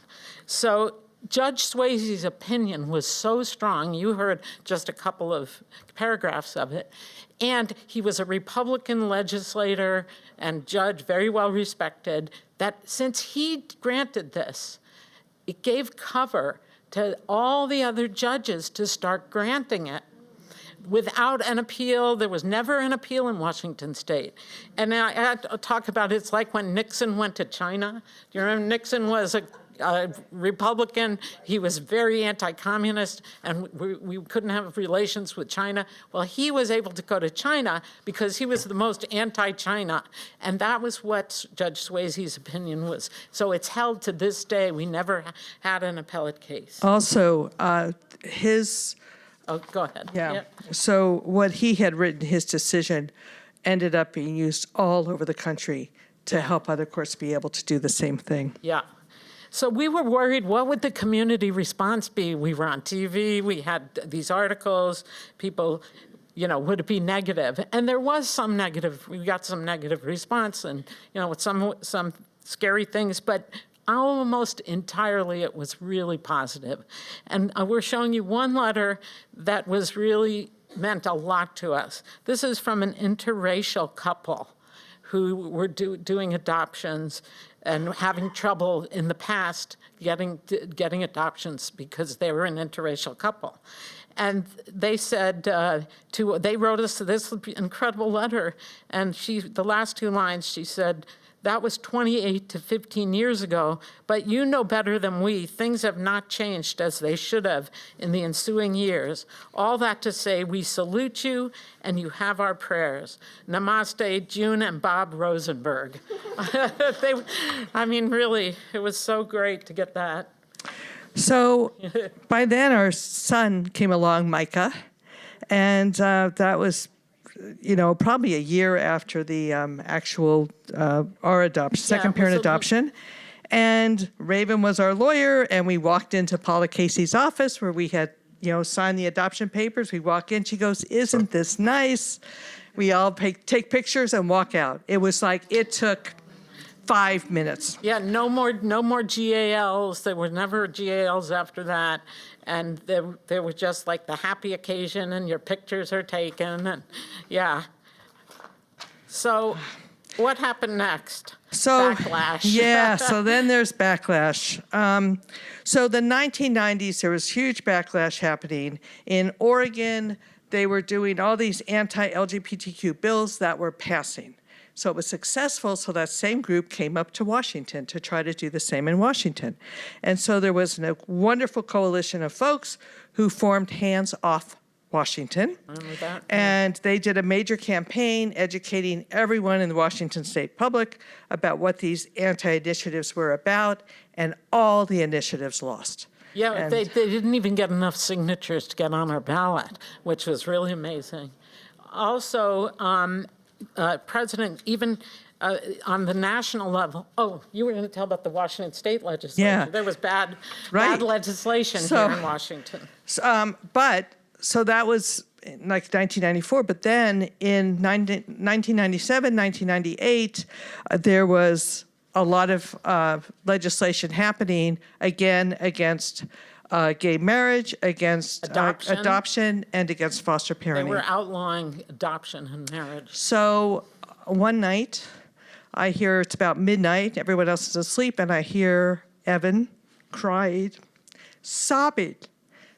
So Judge Swayze's opinion was so strong, you heard just a couple of paragraphs of it, and he was a Republican legislator and judge, very well respected, that since he granted this, it gave cover to all the other judges to start granting it without an appeal. There was never an appeal in Washington State. And I had to talk about it's like when Nixon went to China. Do you remember Nixon was a Republican? He was very anti-communist, and we couldn't have relations with China. Well, he was able to go to China because he was the most anti-China, and that was what Judge Swayze's opinion was. So it's held to this day. We never had an appellate case. Also, Oh, go ahead. Yeah. Yep. So what he had written, his decision, ended up being used all over the country to help other courts be able to do the same thing. Yeah. So we were worried, what would the community response be? We were on TV, we had these articles, people, would it be negative? And there was some negative, we got some negative response and, with some scary things, but almost entirely it was really positive. And we're showing you one letter that was really meant a lot to us. This is from an interracial couple who were doing adoptions and having trouble in the past getting adoptions because they were an interracial couple. And they said they wrote us this incredible letter, and the last two lines, she said, "That was 28 to 15 years ago, but you know better than we. Things have not changed as they should have in the ensuing years. All that to say, we salute you, and you have our prayers. Namaste, June and Bob Rosenberg." Really, it was so great to get that. So by then, our son came along, Micah, and that was probably a year after the actual our adoption, second parent adoption. And Raven was our lawyer, and we walked into Paula Casey's office where we had, signed the adoption papers. We walk in, she goes, "Isn't this nice?" We all take pictures and walk out. It was like, it took 5 minutes. Yeah, no more GALs. There were never GALs after that. And there was just like the happy occasion, and your pictures are taken, and yeah. So what happened next? Backlash. Yeah, so then there's backlash. So the 1990s, there was huge backlash happening. In Oregon, they were doing all these anti-LGBTQ bills that were passing. So it was successful, so that same group came up to Washington to try to do the same in Washington. And so there was a wonderful coalition of folks who formed Hands Off Washington. And they did a major campaign educating everyone in the Washington state public about what these anti-initiatives were about, and all the initiatives lost. Yeah, And they didn't even get enough signatures to get on our ballot, which was really amazing. Also, President, even on the national level, you were going to tell about the Washington state legislature. Yeah. There was bad legislation here in Washington. So that was like 1994, but then in 1997, 1998, there was a lot of legislation happening again against gay marriage, against adoption, and against foster parenting. They were outlawing adoption and marriage. So one night, I hear it's about midnight, everyone else is asleep, and I hear Evan cried, sobbing.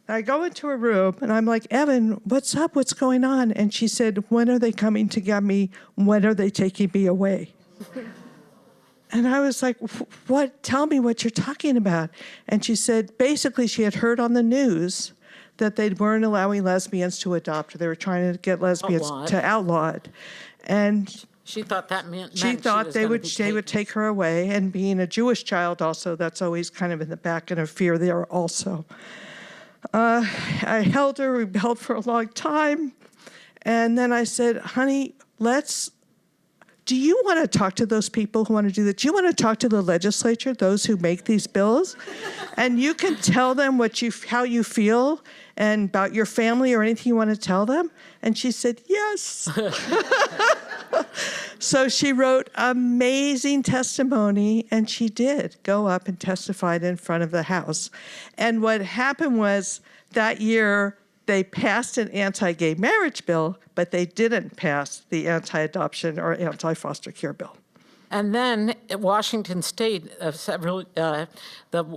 And I go into her room, and I'm like, "Evan, what's up? What's going on?" And she said, "When are they coming to get me? When are they taking me away?" And I was like, "What? Tell me what you're talking about." And she said, basically, she had heard on the news that they weren't allowing lesbians to adopt. They were trying to get lesbians to outlaw it. And she thought that meant she thought they would take her away. And being a Jewish child also, that's always kind of in the back and a fear there also. I held her, we held for a long time. And then I said, "Honey, do you want to talk to those people who want to do that? Do you want to talk to the legislature, those who make these bills? And you can tell them how you feel and about your family or anything you want to tell them?" And she said, "Yes." So she wrote amazing testimony, and she did go up and testified in front of the House. And what happened was that year, they passed an anti-gay marriage bill, but they didn't pass the anti-adoption or anti-foster care bill. And then Washington State, the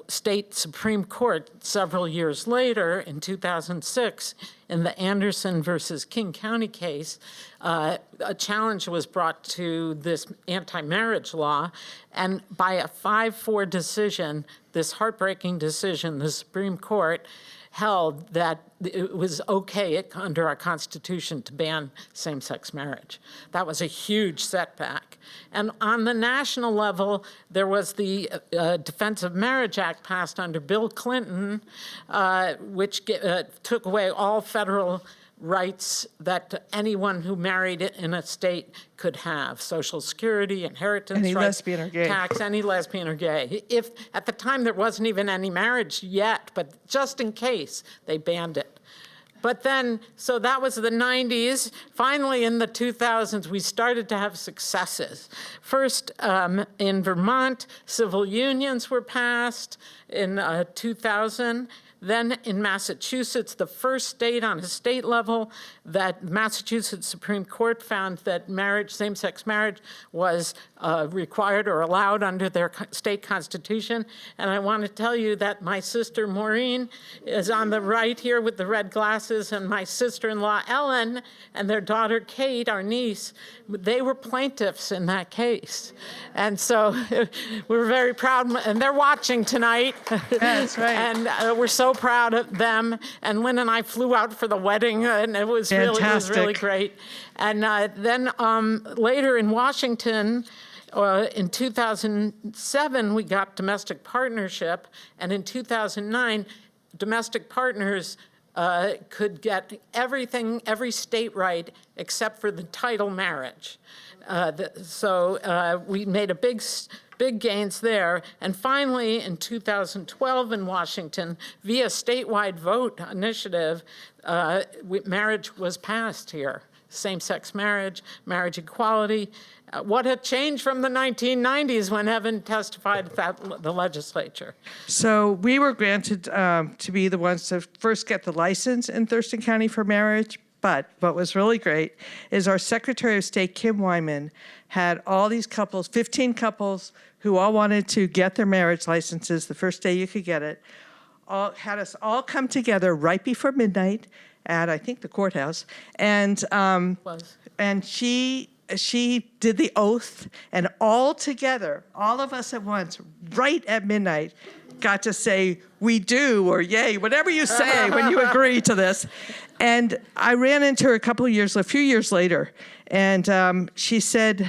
state Supreme Court, several years later, in 2006, in the Anderson versus King County case, a challenge was brought to this anti-marriage law, and by a 5-4 decision, this heartbreaking decision, the Supreme Court held that it was okay under our Constitution to ban same-sex marriage. That was a huge setback. And on the national level, there was the Defense of Marriage Act passed under Bill Clinton, which took away all federal rights that anyone who married in a state could have: Social Security, inheritance Any rights, lesbian or gay. tax, any lesbian or gay. If at the time there wasn't even any marriage yet, but just in case, they banned it. But then, so that was the 90s. Finally, in the 2000s, we started to have successes. First, in Vermont, civil unions were passed in 2000. Then in Massachusetts, the first state on a state level, that Massachusetts Supreme Court found that same-sex marriage was required or allowed under their state constitution. And I want to tell you that my sister Maureen is on the right here with the red glasses, and my sister-in-law Ellen and their daughter Kate, our niece, they were plaintiffs in that case. And so we're very proud, and they're watching tonight. That's right. And we're so proud of them. And Lynn and I flew out for the wedding, and it was really great. And then later in Washington, in 2007, we got domestic partnership, and in 2009, domestic partners could get everything, every state right, except for the title marriage. So we made a big gains there. And finally, in 2012 in Washington, via statewide vote initiative, marriage was passed here. Same-sex marriage, marriage equality. What a change from the 1990s when Evan testified at the legislature. So we were granted to be the ones to first get the license in Thurston County for marriage. But what was really great is our Secretary of State, Kim Wyman, had all these couples, 15 couples, who all wanted to get their marriage licenses the first day you could get it, had us all come together right before midnight at, I think, the courthouse. And she did the oath, and all together, all of us at once, right at midnight, got to say, "we do," or "yay," whatever you say when you agree to this. And I ran into her a few years later, and she said,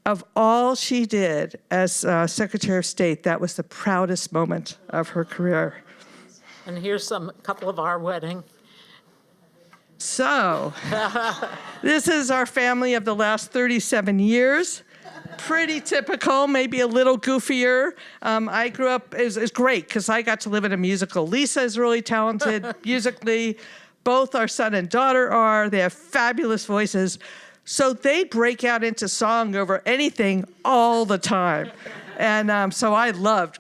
of all she did as Secretary of State, that was the proudest moment of her career. And here's a couple of our wedding. So, this is our family of the last 37 years. Pretty typical, maybe a little goofier. I grew up, it was great because I got to live in a musical. Lisa is really talented musically. Both our son and daughter are. They have fabulous voices. So they break out into song over anything all the time. And so I loved,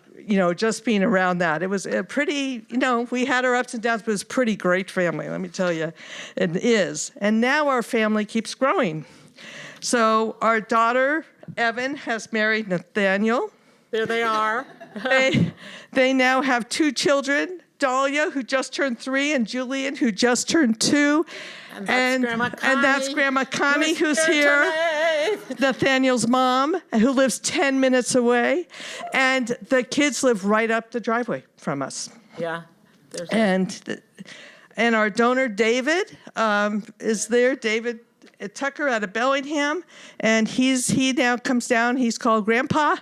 just being around that. It was a pretty, we had our ups and downs, but it was a pretty great family, let me tell you. It is. And now our family keeps growing. So our daughter, Evan, has married Nathaniel. There they are. They now have 2 children, Dahlia, who just turned 3, and Julian, who just turned 2. And that's Grandma Connie, who's here. Nathaniel's mom, who lives 10 minutes away. And the kids live right up the driveway from us. Yeah. And our donor, David, is there. David Tucker out of Bellingham, and he now comes down. He's called Grandpa,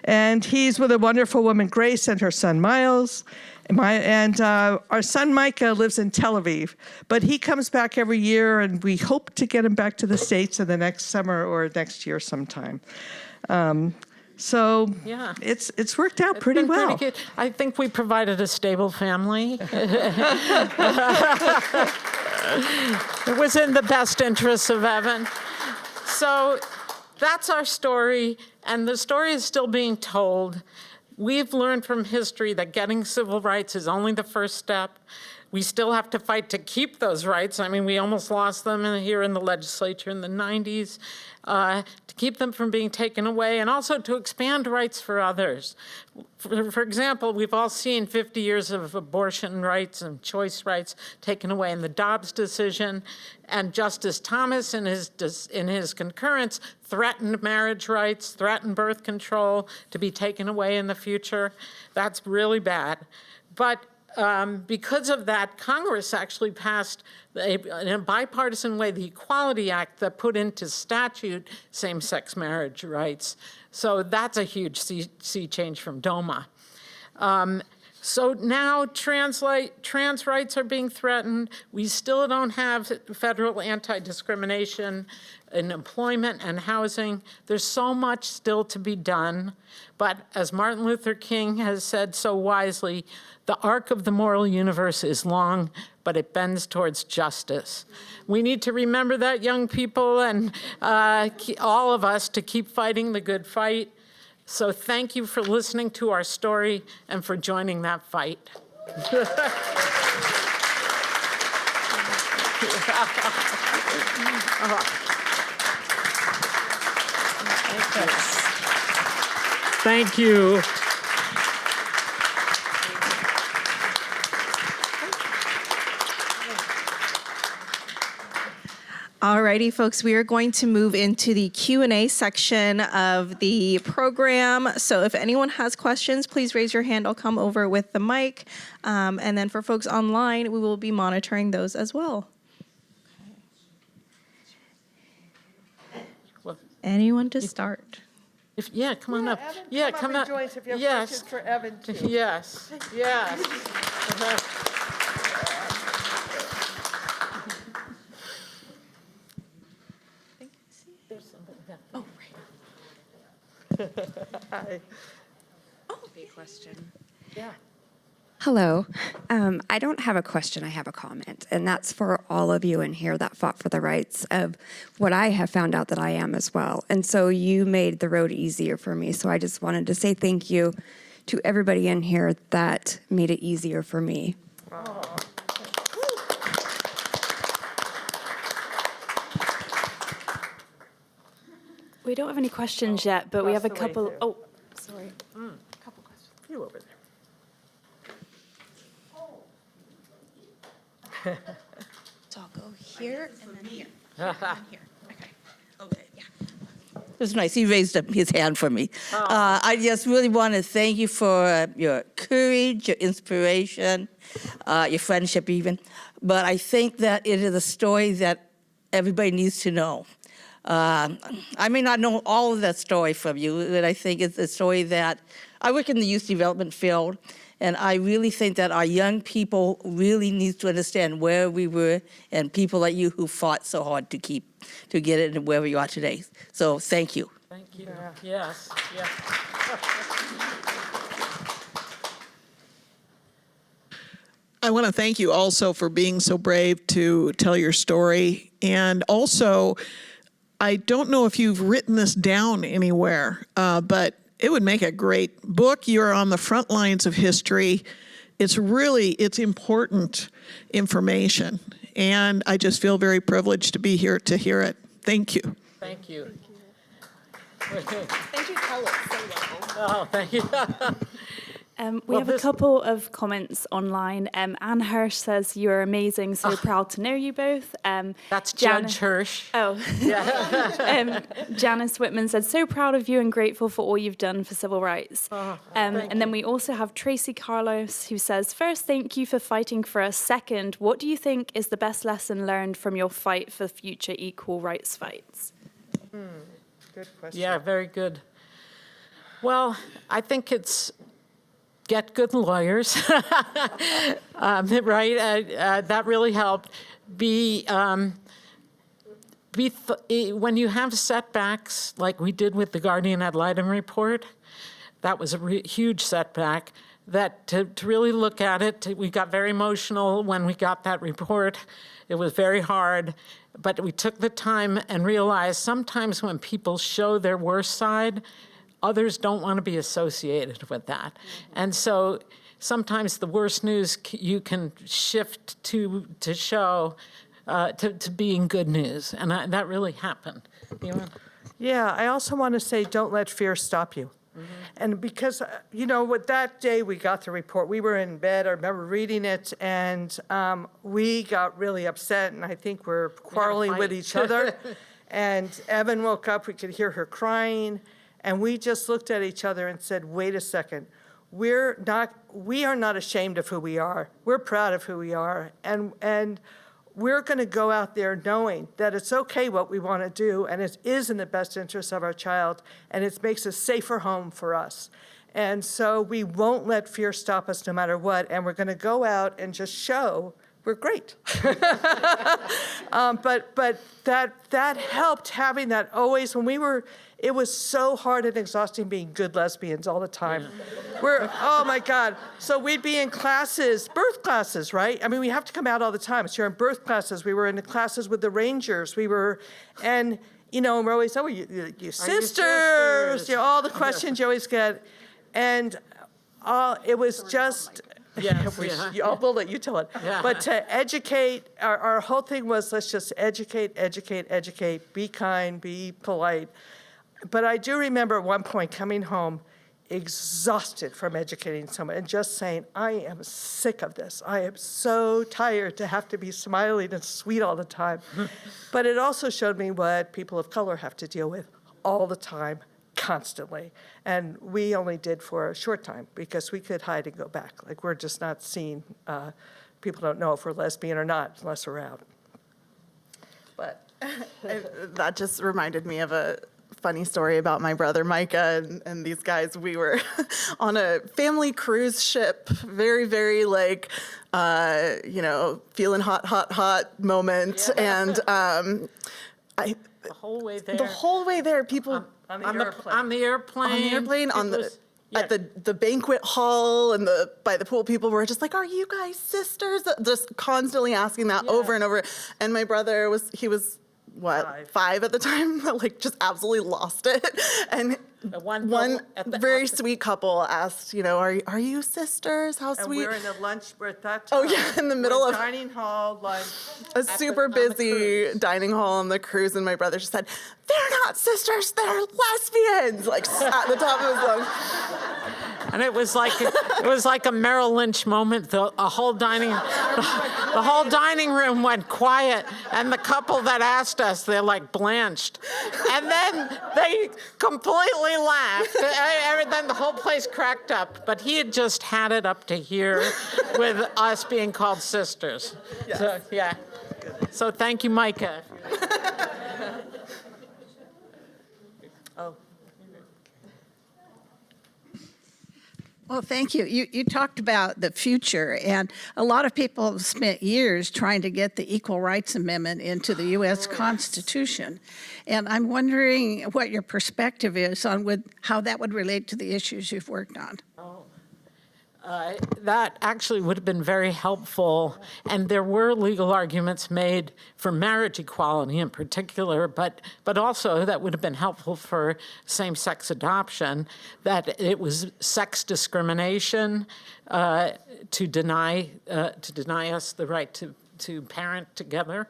and he's with a wonderful woman, Grace, and her son, Miles. And our son, Micah, lives in Tel Aviv, but he comes back every year, and we hope to get him back to the States in the next summer or next year sometime. So yeah, it's worked out pretty well. Pretty good. I think we provided a stable family. It was in the best interests of Evan. So that's our story, and the story is still being told. We've learned from history that getting civil rights is only the first step. We still have to fight to keep those rights. I mean, we almost lost them here in the legislature in the 90s, to keep them from being taken away, and also to expand rights for others. For example, we've all seen 50 years of abortion rights and choice rights taken away in the Dobbs decision, and Justice Thomas, in his concurrence, threatened marriage rights, threatened birth control to be taken away in the future. That's really bad. But because of that, Congress actually passed, in a bipartisan way, the Equality Act that put into statute same-sex marriage rights. So that's a huge sea change from DOMA. So now trans rights are being threatened. We still don't have federal anti-discrimination in employment and housing. There's so much still to be done. But as Martin Luther King has said so wisely, the arc of the moral universe is long, but it bends towards justice. We need to remember that, young people, and all of us, to keep fighting the good fight. So thank you for listening to our story and for joining that fight. Thank you. Alrighty, folks, we are going to move into the Q&A section of the program. So if anyone has questions, please raise your hand. I'll come over with the mic. And then for folks online, we will be monitoring those as well. Well, Anyone to start? yeah, come on up. Evan, Yeah, come come up up. and join us if you have Yes. questions for Evan, too. Yes, yes. There's somebody there. Oh, right. Big question. Yeah. Hello. I don't have a question, I have a comment. And that's for all of you in here that fought for the rights of what I have found out that I am as well. And so you made the road easier for me. So I just wanted to say thank you to everybody in here that made it easier for me. We don't have any questions yet, but we have a Across the way couple. through. Oh, sorry. Couple questions. You over there. So I'll go here and then here. And then here. Okay. Okay. Yeah. It's nice. He raised up his hand for me. I just really want to thank you for your courage, your inspiration, your friendship even. But I think that it is a story that everybody needs to know. I may not know all of that story from you, but I think it's a story that I work in the youth development field, and I really think that our young people really need to understand where we were and people like you who fought so hard to get it and where we are today. So thank you. Thank you. Yes, yes. I want to thank you also for being so brave to tell your story. And also, I don't know if you've written this down anywhere, but it would make a great book. You're on the front lines of history. It's important information. And I just feel very privileged to be here to hear it. Thank you. Thank you. Thank you, tell us so well. Oh, thank you. We Well, have a couple of comments online. Anne Hirsch says, "You're amazing, so proud to know you both." That's Jan- Judge Hirsch. Oh. Janice Whitman said, "So proud of you and grateful for all you've done for civil rights." And then we also have Tracy Carlos, who says, "First, thank you for fighting for us. Second, what do you think is the best lesson learned from your fight for future equal rights fights?" Good question. Yeah, very good. Well, I think it's get good lawyers, right? That really helped. When you have setbacks, like we did with the Guardian ad litem report, that was a huge setback. That to really look at it, we got very emotional when we got that report. It was very hard, but we took the time and realized sometimes when people show their worst side, others don't want to be associated with that. And so sometimes the worst news you can shift to show to being good news, and that really happened. You know? Yeah, I also want to say, don't let fear stop you. And because, with that day we got the report, we were in bed, I remember reading it, and we got really upset, and I think we're quarreling with each other. And Evan woke up, we could hear her crying, and we just looked at each other and said, wait a second, we are not ashamed of who we are. We're proud of who we are, and we're going to go out there knowing that it's okay what we want to do, and it is in the best interest of our child, and it makes a safer home for us. And so we won't let fear stop us no matter what, and we're going to go out and just show we're great. But that helped, having that always, it was so hard and exhausting being good lesbians all the time. Oh my God. So we'd be in classes, birth classes, right? I mean, we have to come out all the time. So you're in birth classes. We were in the classes with the Rangers. And we're always, oh, you sisters? All the questions you always get. And it was just, we'll let you tell it. Yeah. But to educate, our whole thing was, let's just educate, be kind, be polite. But I do remember at one point coming home exhausted from educating someone and just saying, I am sick of this. I am so tired to have to be smiling and sweet all the time. But it also showed me what people of color have to deal with all the time, constantly. And we only did for a short time because we could hide and go back. Like, we're just not seen. People don't know if we're lesbian or not unless we're out. But that just reminded me of a funny story about my brother Micah and these guys. We were on a family cruise ship, very, very feeling hot moment. Yeah. And The whole way there, people on the airplane, at the banquet hall and by the pool, people were just like, "Are you guys sisters?" Just constantly asking that over and over. And my brother was 5 at the time, just absolutely lost it. And one very sweet couple asked, are you sisters? How sweet. And we're in the lunch, we're at that time. Oh yeah, in the middle of dining hall, lunch. A super busy dining hall on the cruise, and my brother just said, "They're not sisters, they're lesbians," at the top of his lungs. And it was like a Merrill Lynch moment. The whole dining room went quiet, and the couple that asked us, they're blanched, and then they completely laughed. Then the whole place cracked up. But he had just had it up to here with us being called sisters. Yes. So yeah. So thank you, Micah. Well, thank you. You talked about the future, and a lot of people have spent years trying to get the Equal Rights Amendment into the U.S. Constitution. And I'm wondering what your perspective is on how that would relate to the issues you've worked on. That actually would have been very helpful, and there were legal arguments made for marriage equality in particular, but also that would have been helpful for same-sex adoption, that it was sex discrimination to deny us the right to parent together.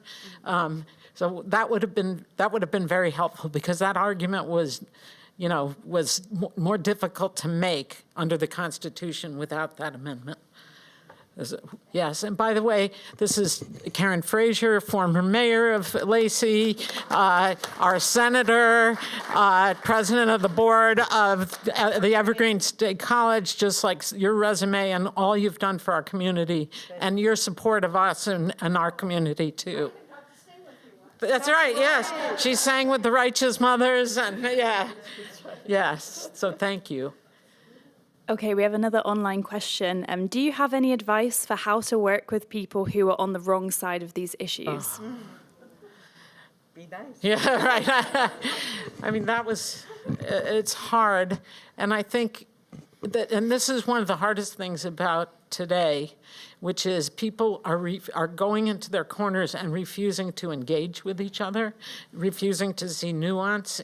So that would have been very helpful, because that argument was more difficult to make under the Constitution without that amendment. Yes, and by the way, this is Karen Frazier, former mayor of Lacey, our senator, president of the board of the Evergreen State College, just like your resume and all you've done for our community, and your support of us and our community too. That's right, yes. She sang with the Righteous Mothers, and yeah. Yes, so thank you. Okay, we have another online question. Do you have any advice for how to work with people who are on the wrong side of these issues? Be nice. Yeah, right. I mean, it's hard. And I think and this is one of the hardest things about today, which is people are going into their corners and refusing to engage with each other, refusing to see nuance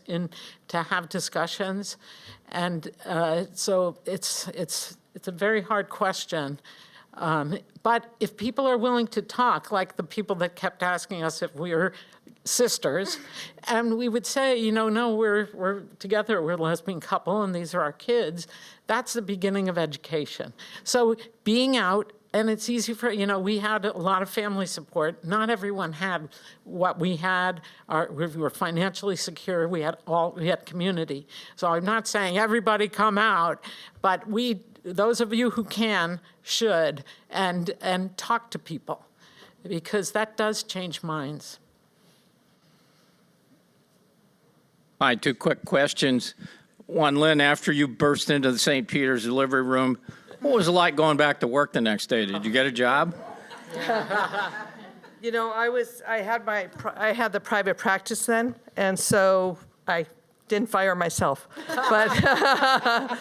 to have discussions. And so it's it's a very hard question. But if people are willing to talk, like the people that kept asking us if we were sisters, and we would say, you know, no, we're together, we're a lesbian couple, and these are our kids, that's the beginning of education. So being out, and it's easy for, you know, we had a lot of family support. Not everyone had what we had. We were financially secure. We had community. So I'm not saying everybody come out, but those of you who can, should, and talk to people, because that does change minds. Hi, 2 quick questions. One, Lynn, after you burst into the St. Peter's delivery room, what was it like going back to work the next day? Did you get a job? You know, I had the private practice then, and so I didn't fire myself. But,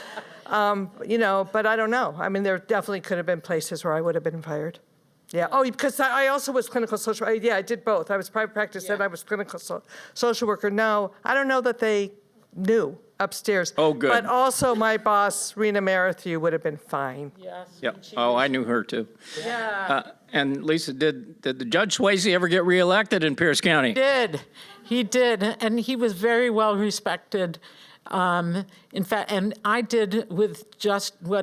you know, but I don't know. I mean, there definitely could have been places where I would have been fired. Yeah. Oh, because I also was clinical social. I did both. I was private practice and I was clinical social worker. No, I don't know that they knew upstairs. Oh, good. But also my boss, Rena Merrithew, would have been fine. Yes. Yep. Oh, I knew her too. Yeah. And Lisa, did the Judge Swayze ever get reelected in Pierce County? He did, and he was very well respected. In fact, and I did with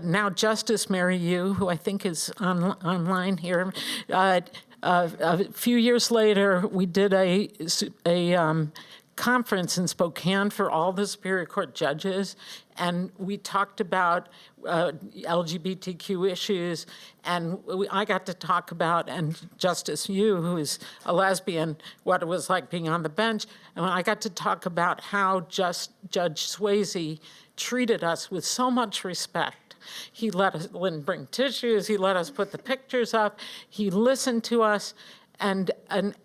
now Justice Mary Yu, who I think is online here. A few years later, we did a conference in Spokane for all the Superior Court judges, and we talked about LGBTQ issues, and I got to talk about, and Justice Yu, who is a lesbian, what it was like being on the bench, and I got to talk about how Judge Swayze treated us with so much respect. He let us bring tissues, he let us put the pictures up, he listened to us, and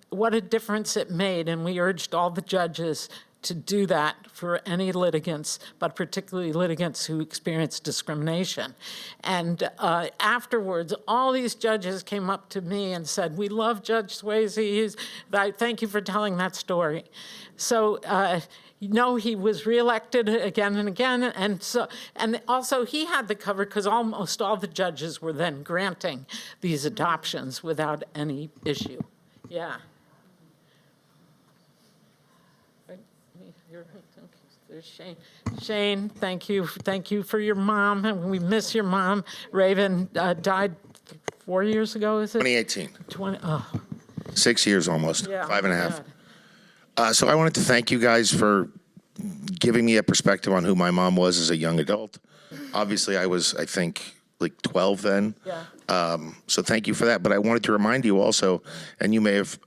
what a difference it made, and we urged all the judges to do that for any litigants, but particularly litigants who experience discrimination. And afterwards, all these judges came up to me and said, "We love Judge Swayze. Thank you for telling that story." So, he was reelected again and again, and also he had the cover because almost all the judges were then granting these adoptions without any issue. Yeah. There's Shane. Shane, thank you for your mom, and we miss your mom. Raven died 4 years ago, is it? 2018. 6 years almost, Yeah, 5.5. So I wanted to thank you guys for giving me a perspective on who my mom was as a young adult. Obviously, I was, I think, like 12 then. Yeah. So thank you for that. But I wanted to remind you also, and you may have,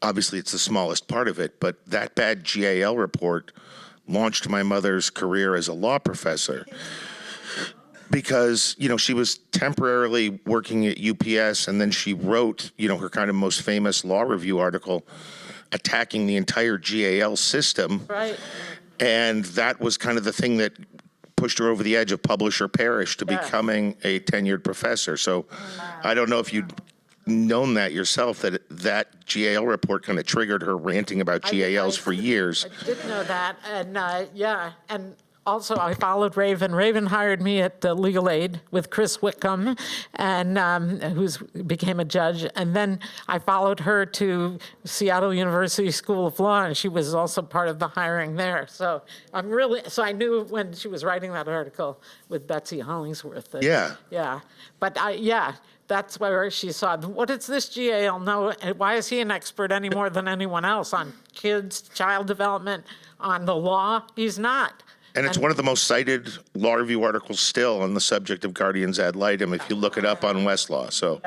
obviously it's the smallest part of it, but that bad GAL report launched my mother's career as a law professor. Because, she was temporarily working at UPS, and then she wrote, her kind of most famous law review article attacking the entire GAL system. Right. And that was kind of the thing that pushed her over the edge of publish or perish to becoming a tenured professor. So I don't know if you'd known that yourself, that GAL report kind of triggered her ranting about GALs for years. I did know that, and and also I followed Raven. Raven hired me at Legal Aid with Chris Wickham, and who became a judge, and then I followed her to Seattle University School of Law, and she was also part of the hiring there. So I knew when she was writing that article with Betsy Hollingsworth. Yeah, but that's where she saw, what is this GAL know? Why is he an expert any more than anyone else on kids, child development, on the law? He's not. And it's one of the most cited law review articles still on the subject of guardians ad litem if you look it up on Westlaw. So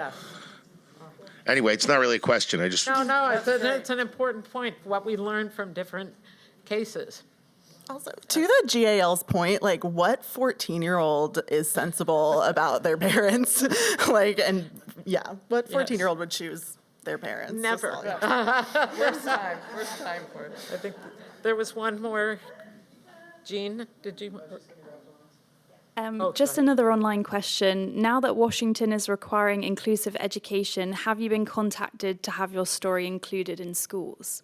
anyway, it's not really a question. I just... No, it's an important point, what we learned from different cases. Also, to the GAL's point, what 14-year-old is sensible about their parents? What 14-year-old would choose their parents? Never. Worst time for it. I think there was one more. Jean, did you? Just another online question. Now that Washington is requiring inclusive education, have you been contacted to have your story included in schools?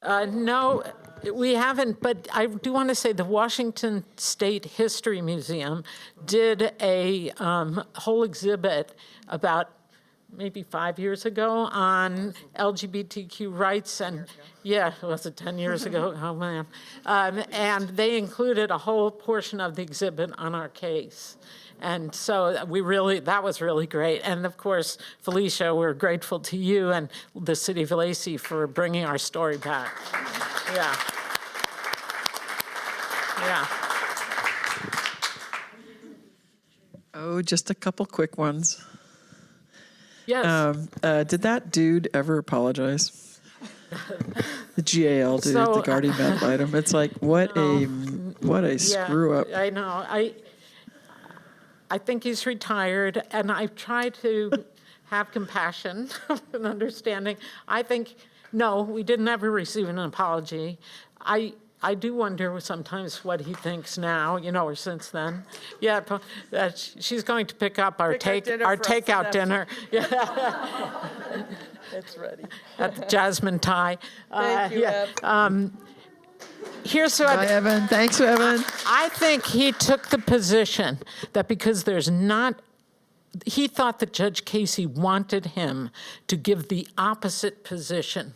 No, We haven't, but I do want to say the Washington State History Museum did a whole exhibit about maybe 5 years ago on LGBTQ rights, and was it 10 years ago? Oh man! And they included a whole portion of the exhibit on our case. And so that was really great. And of course, Felicia, we're grateful to you and the city of Lacey for bringing our story back. Yeah. Yeah. Oh, just a couple quick ones. Yes. Did that dude ever apologize? The GAL dude, the guardian ad litem. It's like, what a screw up. I know. I think he's retired, and I try to have compassion and understanding. I think, no, we didn't ever receive an apology. I do wonder sometimes what he thinks now, or since then. Yeah, she's going to pick up our takeout dinner. Yeah. It's ready. At the Jasmine Thai. Thank you, Ev. Here's what Bye, Evan. Thanks, Evan. I think he took the position that because he thought that Judge Casey wanted him to give the opposite position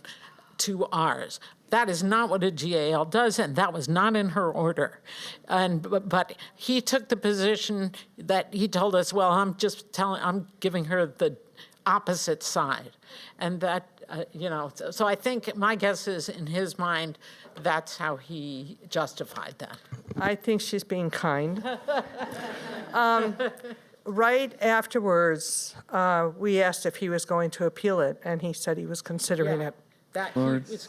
to ours. That is not what a GAL does, and that was not in her order. But he took the position that he told us, well, I'm giving her the opposite side. And that, so I think my guess is in his mind, that's how he justified that. I think she's being kind. Right afterwards, we asked if he was going to appeal it, and he said he was considering it. It's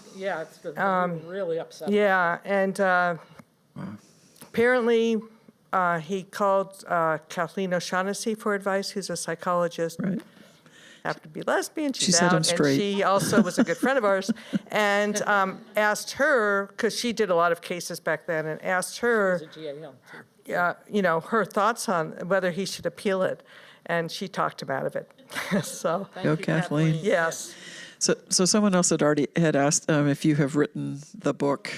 really upsetting. Yeah, and apparently he called Kathleen O'Shaughnessy for advice, who's a psychologist. Right. Happened to be lesbian. She set him straight. And she also was a good friend of ours, and asked her, because she did a lot of cases back then, and asked her, her thoughts on whether he should appeal it, and she talked him out of it. So, Go, Kathleen. yes. So someone else had asked if you have written the book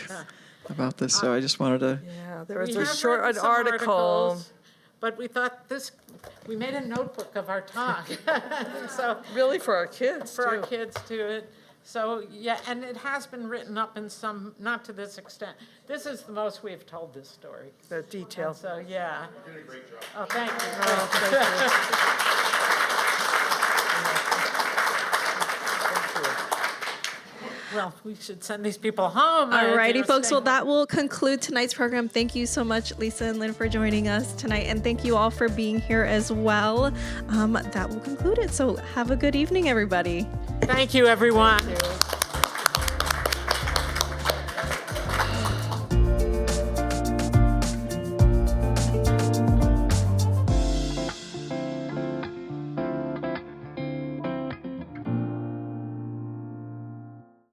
about this. So I just wanted to. Yeah, there was We a have short written some article. articles, but we thought we made a notebook of our talk. So Really for our kids, for our too. kids too. So yeah, and it has been written up in some, not to this extent. This is the most we've told this story. The details. So yeah. You did a great job. Oh, thank you. Thank you. Well, we should send these people home. Alrighty, folks. Well, that will conclude tonight's program. Thank you so much, Lisa and Lynn, for joining us tonight. And thank you all for being here as well. That will conclude it. So have a good evening, everybody. Thank you, everyone.